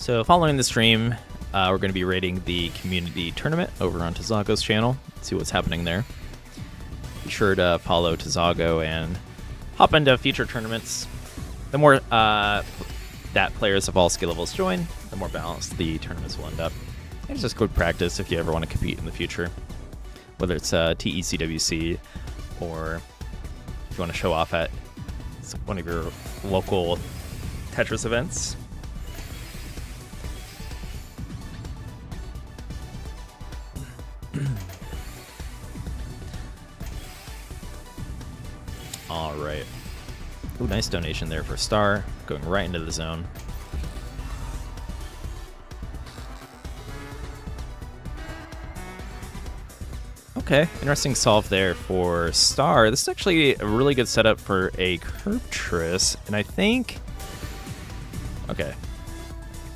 So following the stream, we're going to be rating the community tournament over on Tazago's channel. See what's happening there. Be sure to follow Tazago and hop into future tournaments. The more that players of all skill levels join, the more balanced the tournaments will end up. And it's just good practice if you ever want to compete in the future, whether it's TECWC or if you want to show off at one of your local Tetris events. All right. Ooh, nice donation there for Star, going right into the zone. Okay, interesting solve there for Star. This is actually a really good setup for a Tetris, and I think... Okay.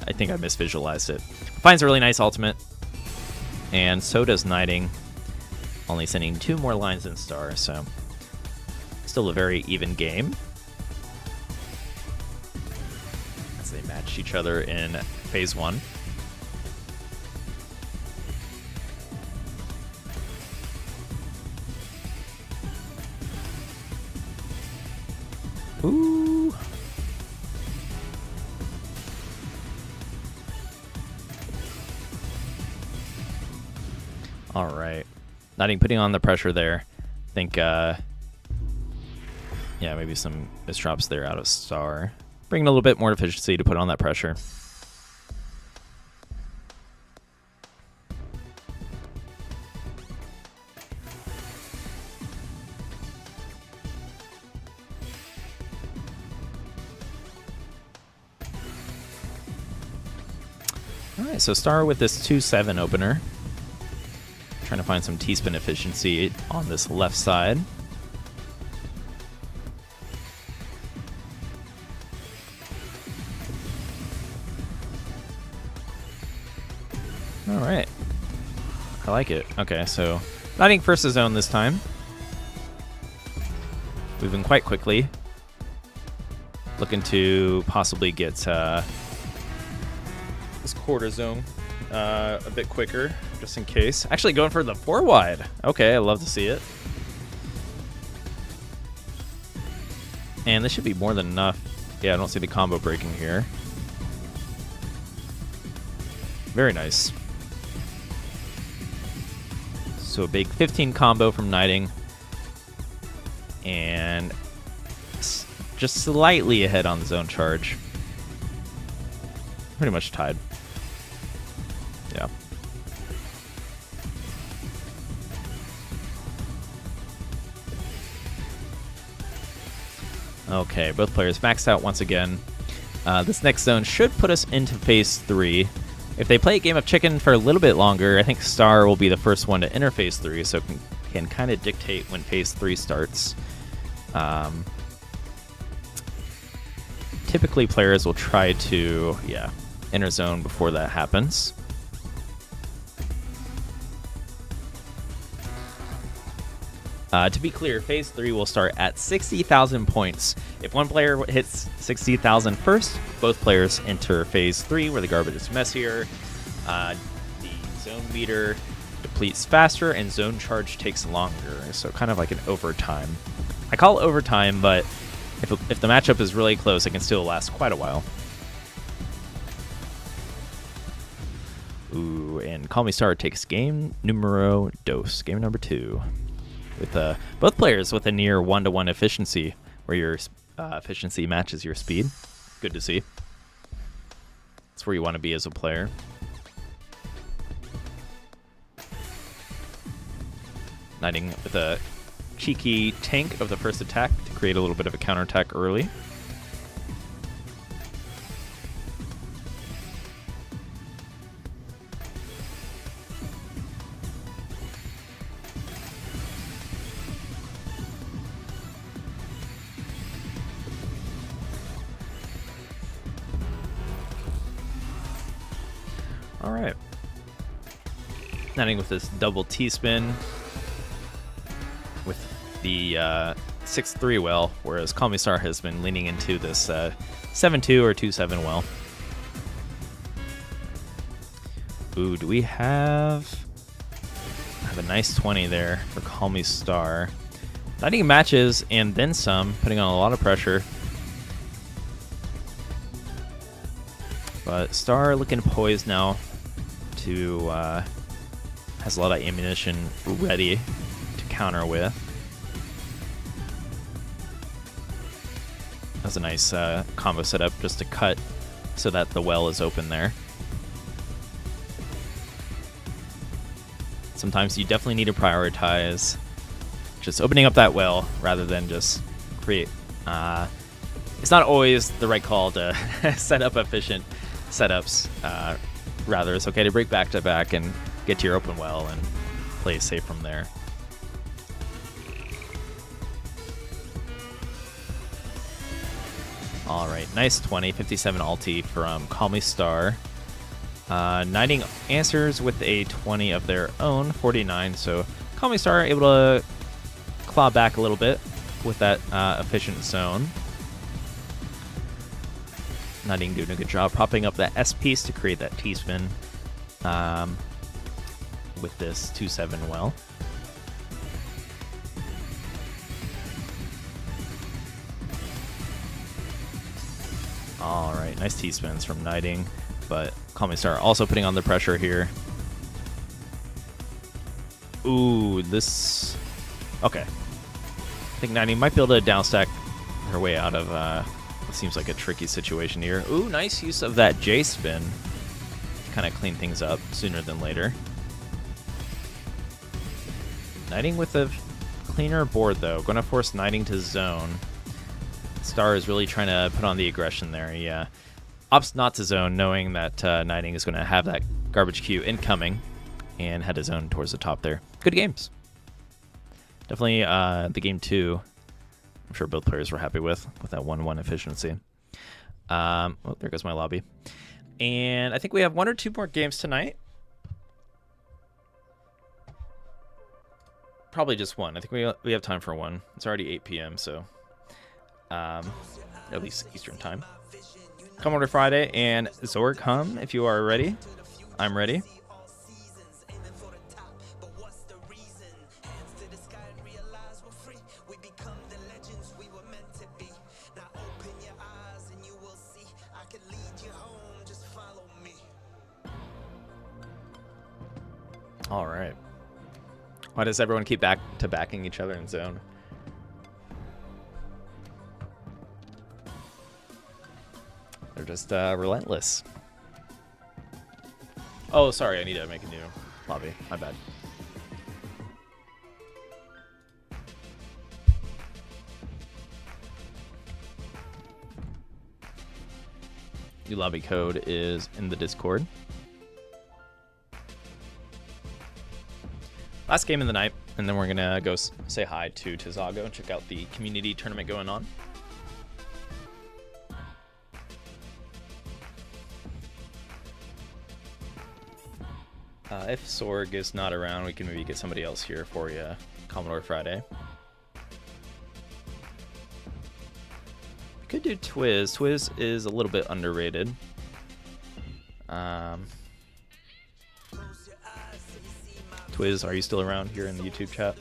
I think I misvisualized it. Finds a really nice ultimate, and so does Knighting. Only sending 2 more lines than Star, so... Still a very even game. As they match each other in phase 1. Ooh. All right. Knighting putting on the pressure there. I think, yeah, maybe some misdrops there out of Star. Bringing a little bit more efficiency to put on that pressure. Alright, so Star with this 2-7 opener. Trying to find some T-spin efficiency on this left side. Alright. I like it. Okay, so Knighting first to zone this time. Moving quite quickly. Looking to possibly get this quarter zone a bit quicker, just in case. Actually going for the 4 wide. Okay, I love to see it. And this should be more than enough. Yeah, I don't see the combo breaking here. Very nice. So a big 15 combo from Knighting. And just slightly ahead on the zone charge. Pretty much tied. Yeah. Okay, both players maxed out once again. This next zone should put us into phase 3. If they play a game of chicken for a little bit longer, I think Star will be the first one to enter phase 3, so can kind of dictate when phase 3 starts. Typically, players will try to, enter zone before that happens. To be clear, phase 3 will start at 60,000 points. If one player hits 60,000 first, both players enter phase 3, where the garbage is messier. The zone meter depletes faster, and zone charge takes longer. So kind of like an overtime. I call it overtime, but if the matchup is really close, it can still last quite a while. Ooh, and Call Me Star takes game numero dos, game number 2. With both players with a near 1-to-1 efficiency, where your efficiency matches your speed. Good to see. That's where you want to be as a player. Knighting with a cheeky tank of the first attack to create a little bit of a counterattack early. All right. Knighting with this double T-spin with the 6-3 well, whereas Call Me Star has been leaning into this 7-2 or 2-7 well. Ooh, do we have... I have a nice 20 there for Call Me Star. Knighting matches and then some, putting on a lot of pressure. But Star looking poised now to... has a lot of ammunition ready to counter with. That's a nice combo setup just to cut so that the well is open there. Sometimes you definitely need to prioritize just opening up that well rather than just create... it's not always the right call to set up efficient setups. Rather, it's okay to break back to back and get to your open well and play safe from there. Alright, nice 20, 57 ulti from Call Me Star. Knighting answers with a 20 of their own, 49, so Call Me Star able to claw back a little bit with that efficient zone. Knighting doing a good job propping up that S piece to create that T-spin with this 2-7 well. Alright, nice T-spins from Knighting, but Call Me Star also putting on the pressure here. Ooh, this... Okay. I think Knighting might be able to downstack her way out of what seems like a tricky situation here. Ooh, nice use of that J-spin to kind of clean things up sooner than later. Knighting with a cleaner board, though. Going to force Knighting to zone. Star is really trying to put on the aggression there. Yeah. Opts not to zone, knowing that Knighting is going to have that garbage queue incoming, and had to zone towards the top there. Good games. Definitely the game 2, I'm sure both players were happy with that 1-1 efficiency. Oh, there goes my lobby. And I think we have 1 or 2 more games tonight. Probably just one. I think we have time for one. It's already 8 p.m., so at least Eastern time. Come over Friday, and Zorg Hum, if you are ready. I'm ready. All right. Why does everyone keep backing each other in zone? They're just relentless. Oh, sorry. I need to make a new lobby. My bad. New lobby code is in the Discord. Last game of the night, and then we're going to go say hi to Tazago and check out the community tournament going on. If Sorg is not around, we can maybe get somebody else here for you, Commodore Friday. We could do Twiz. Twiz is a little bit underrated. Twiz, are you still around here in the YouTube chat?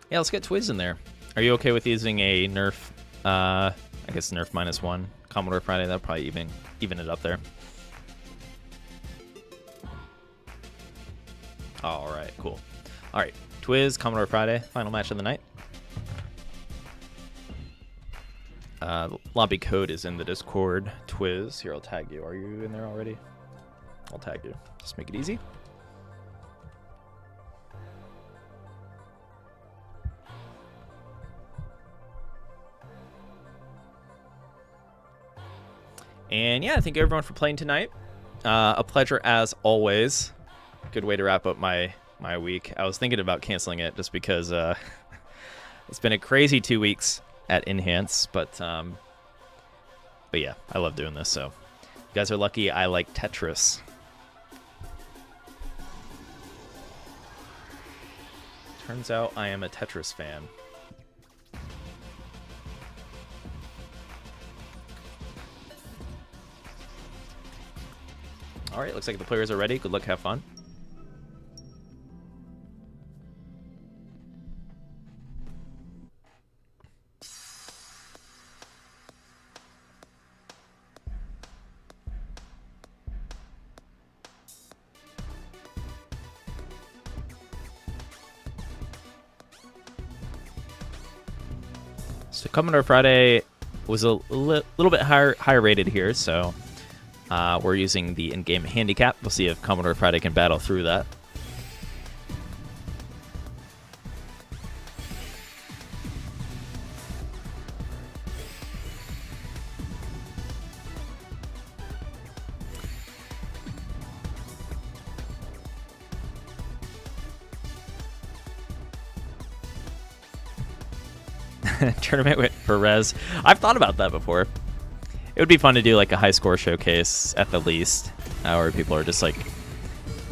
Yeah, let's get Twiz in there. Are you okay with using a nerf, I guess nerf -1 Commodore Friday? That'll probably even it up there. All right, cool. All right, Twiz, Commodore Friday, final match of the night. Lobby code is in the Discord. Twiz, here, I'll tag you. Are you in there already? I'll tag you. Just make it easy. And yeah, thank you everyone for playing tonight. A pleasure as always. Good way to wrap up my week. I was thinking about canceling it just because it's been a crazy 2 weeks at Enhance, but yeah, I love doing this. So you guys are lucky I like Tetris. Turns out I am a Tetris fan. Alright, looks like the players are ready. Good luck, have fun. So Commodore Friday was a little bit higher rated here, so we're using the in-game handicap. We'll see if Commodore Friday can battle through that. Tournament for Res. I've thought about that before. It would be fun to do like a high score showcase at the least, where people are just like,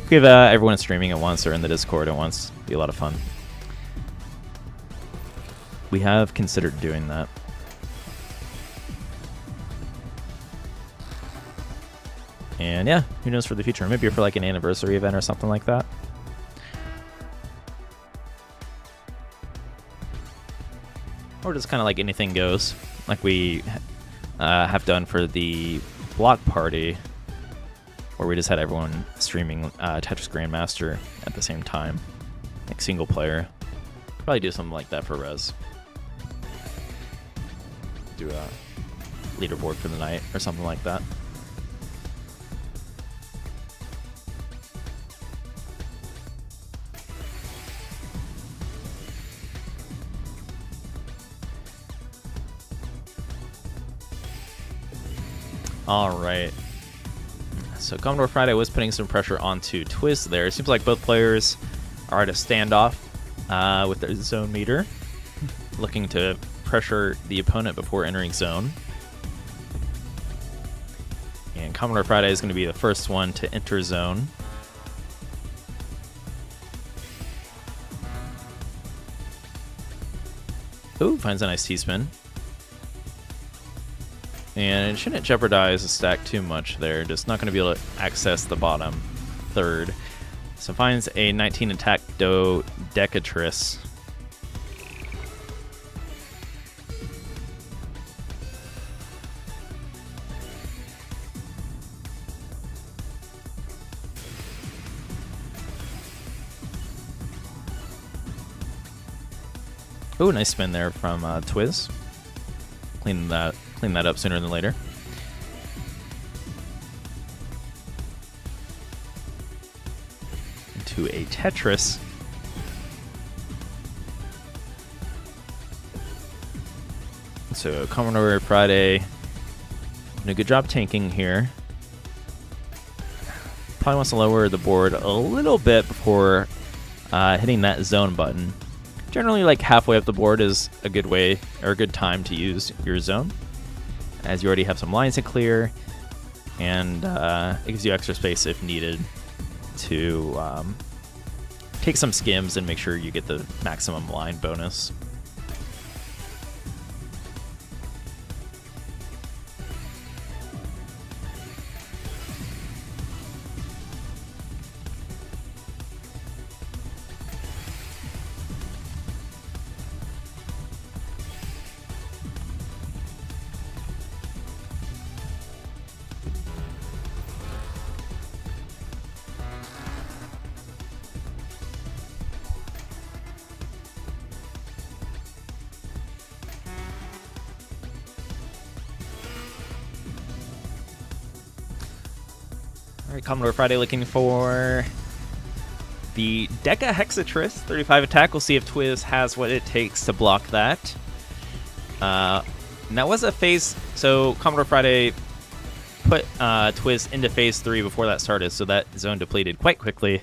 give everyone streaming at once or in the Discord at once. Be a lot of fun. We have considered doing that. And yeah, who knows for the future? Maybe for like an anniversary event or something like that. Or just kind of like anything goes, like we have done for the block party, where we just had everyone streaming Tetris Grandmaster at the same time, like single player. Probably do something like that for Res. Do a leaderboard for the night or something like that. All right. So Commodore Friday was putting some pressure onto Twiz there. It seems like both players are at a standoff with their zone meter, looking to pressure the opponent before entering zone. And Commodore Friday is going to be the first one to enter zone. Ooh, finds a nice T-spin. And it shouldn't jeopardize the stack too much there. Just not going to be able to access the bottom third. So finds a 19 attack Decatris. Ooh, nice spin there from Twiz. Clean that up sooner than later. Into a Tetris. So Commodore Friday doing a good job tanking here. Probably wants to lower the board a little bit before hitting that zone button. Generally, like halfway up the board is a good way or a good time to use your zone, as you already have some lines to clear, and it gives you extra space if needed to take some skims and make sure you get the maximum line bonus. Alright, Commodore Friday looking for the Decahexatris 35 attack. We'll see if Twiz has what it takes to block that. And that was a phase, so Commodore Friday put Twiz into phase 3 before that started, so that zone depleted quite quickly.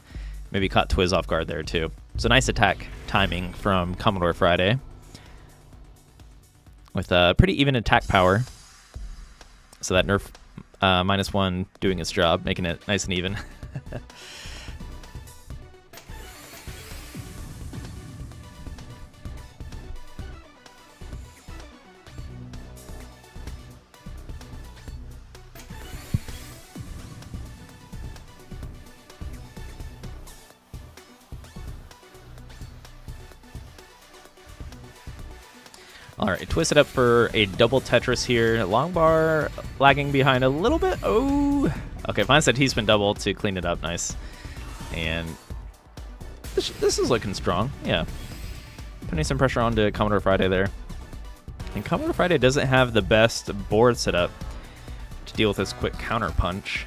Maybe caught Twiz off guard there too. So nice attack timing from Commodore Friday, with a pretty even attack power. So that nerf -1 doing its job, making it nice and even. All right, twist it up for a double Tetris here. Long bar lagging behind a little bit. Oh, okay. Fine said he's been double to clean it up. Nice. And this is looking strong. Yeah. Putting some pressure on to Commodore Friday there. And Commodore Friday doesn't have the best board setup to deal with this quick counter punch.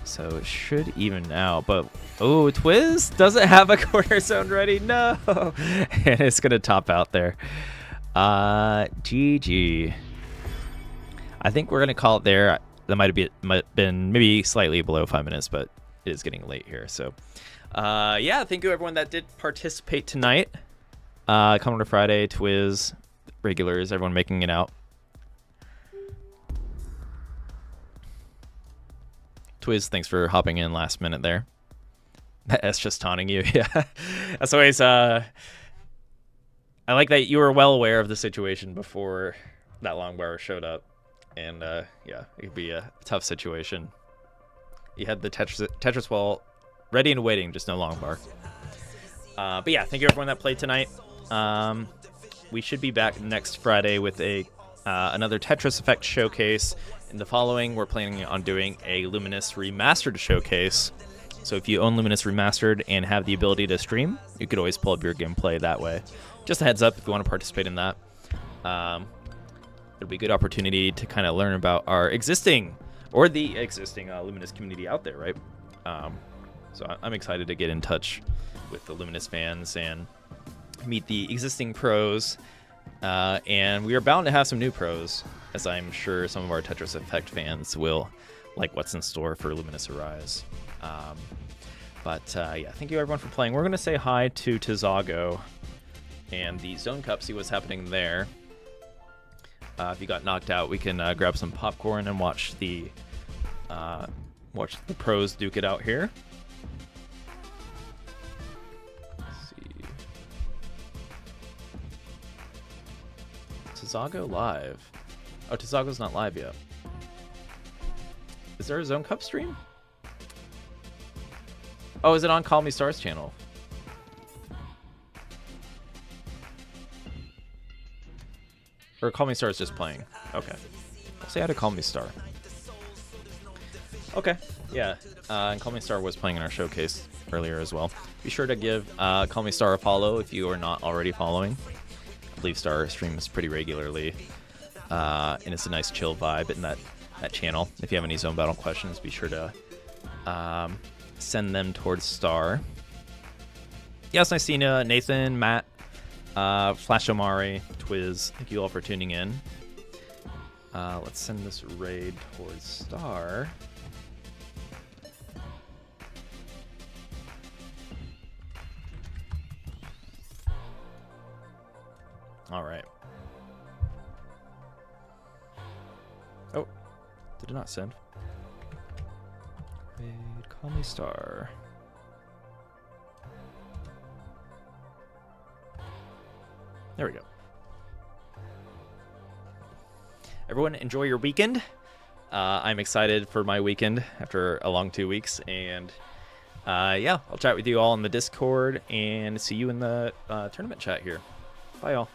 So it should even out, but oh, Twiz doesn't have a corner zone ready. No, and it's gonna top out there. GG. I think we're gonna call it there. That might have been maybe slightly below 5 minutes, but it is getting late here. So, yeah, thank you everyone that did participate tonight. Commodore Friday, Twiz, regulars, everyone making it out. Twiz, thanks for hopping in last minute there. That's just taunting you. Yeah. As always, I like that you were well aware of the situation before that long bar showed up. And, yeah, it could be a tough situation. You had the Tetris wall ready and waiting, just no long bar. But, yeah, thank you everyone that played tonight. We should be back next Friday with another Tetris Effect showcase. In the following, we're planning on doing a Luminous Remastered showcase. So if you own Luminous Remastered and have the ability to stream, you could always pull up your gameplay that way. Just a heads up if you want to participate in that. It'll be a good opportunity to kind of learn about our existing Luminous community out there, right? So I'm excited to get in touch with the Luminous fans and meet the existing pros. And we are bound to have some new pros, as I'm sure some of our Tetris Effect fans will like what's in store for Luminous Arise. Yeah, thank you everyone for playing. We're going to say hi to Tazago and the Zone Cup, see what's happening there. If you got knocked out, we can grab some popcorn and watch the pros duke it out here. Let's see. Tazago live. Oh, Tazago's not live yet. Is there a Zone Cup stream? Oh, is it on Call Me Stars channel? Or Call Me Star is just playing. Okay. I'll say hi to Call Me Star. Okay. Yeah. And Call Me Star was playing in our showcase earlier as well. Be sure to give Call Me Star a follow if you are not already following. I believe Star streams pretty regularly. And it's a nice chill vibe in that channel. If you have any Zone Battle questions, be sure to send them towards Star. Yes, nice seeing you, Nathan, Matt, Flash Omari, Twiz. Thank you all for tuning in. Let's send this raid towards Star. All right. Oh, did it not send? Wait, Call Me Star. There we go. Everyone, enjoy your weekend. I'm excited for my weekend after a long 2 weeks. And yeah, I'll chat with you all in the Discord and see you in the tournament chat here. Bye, all.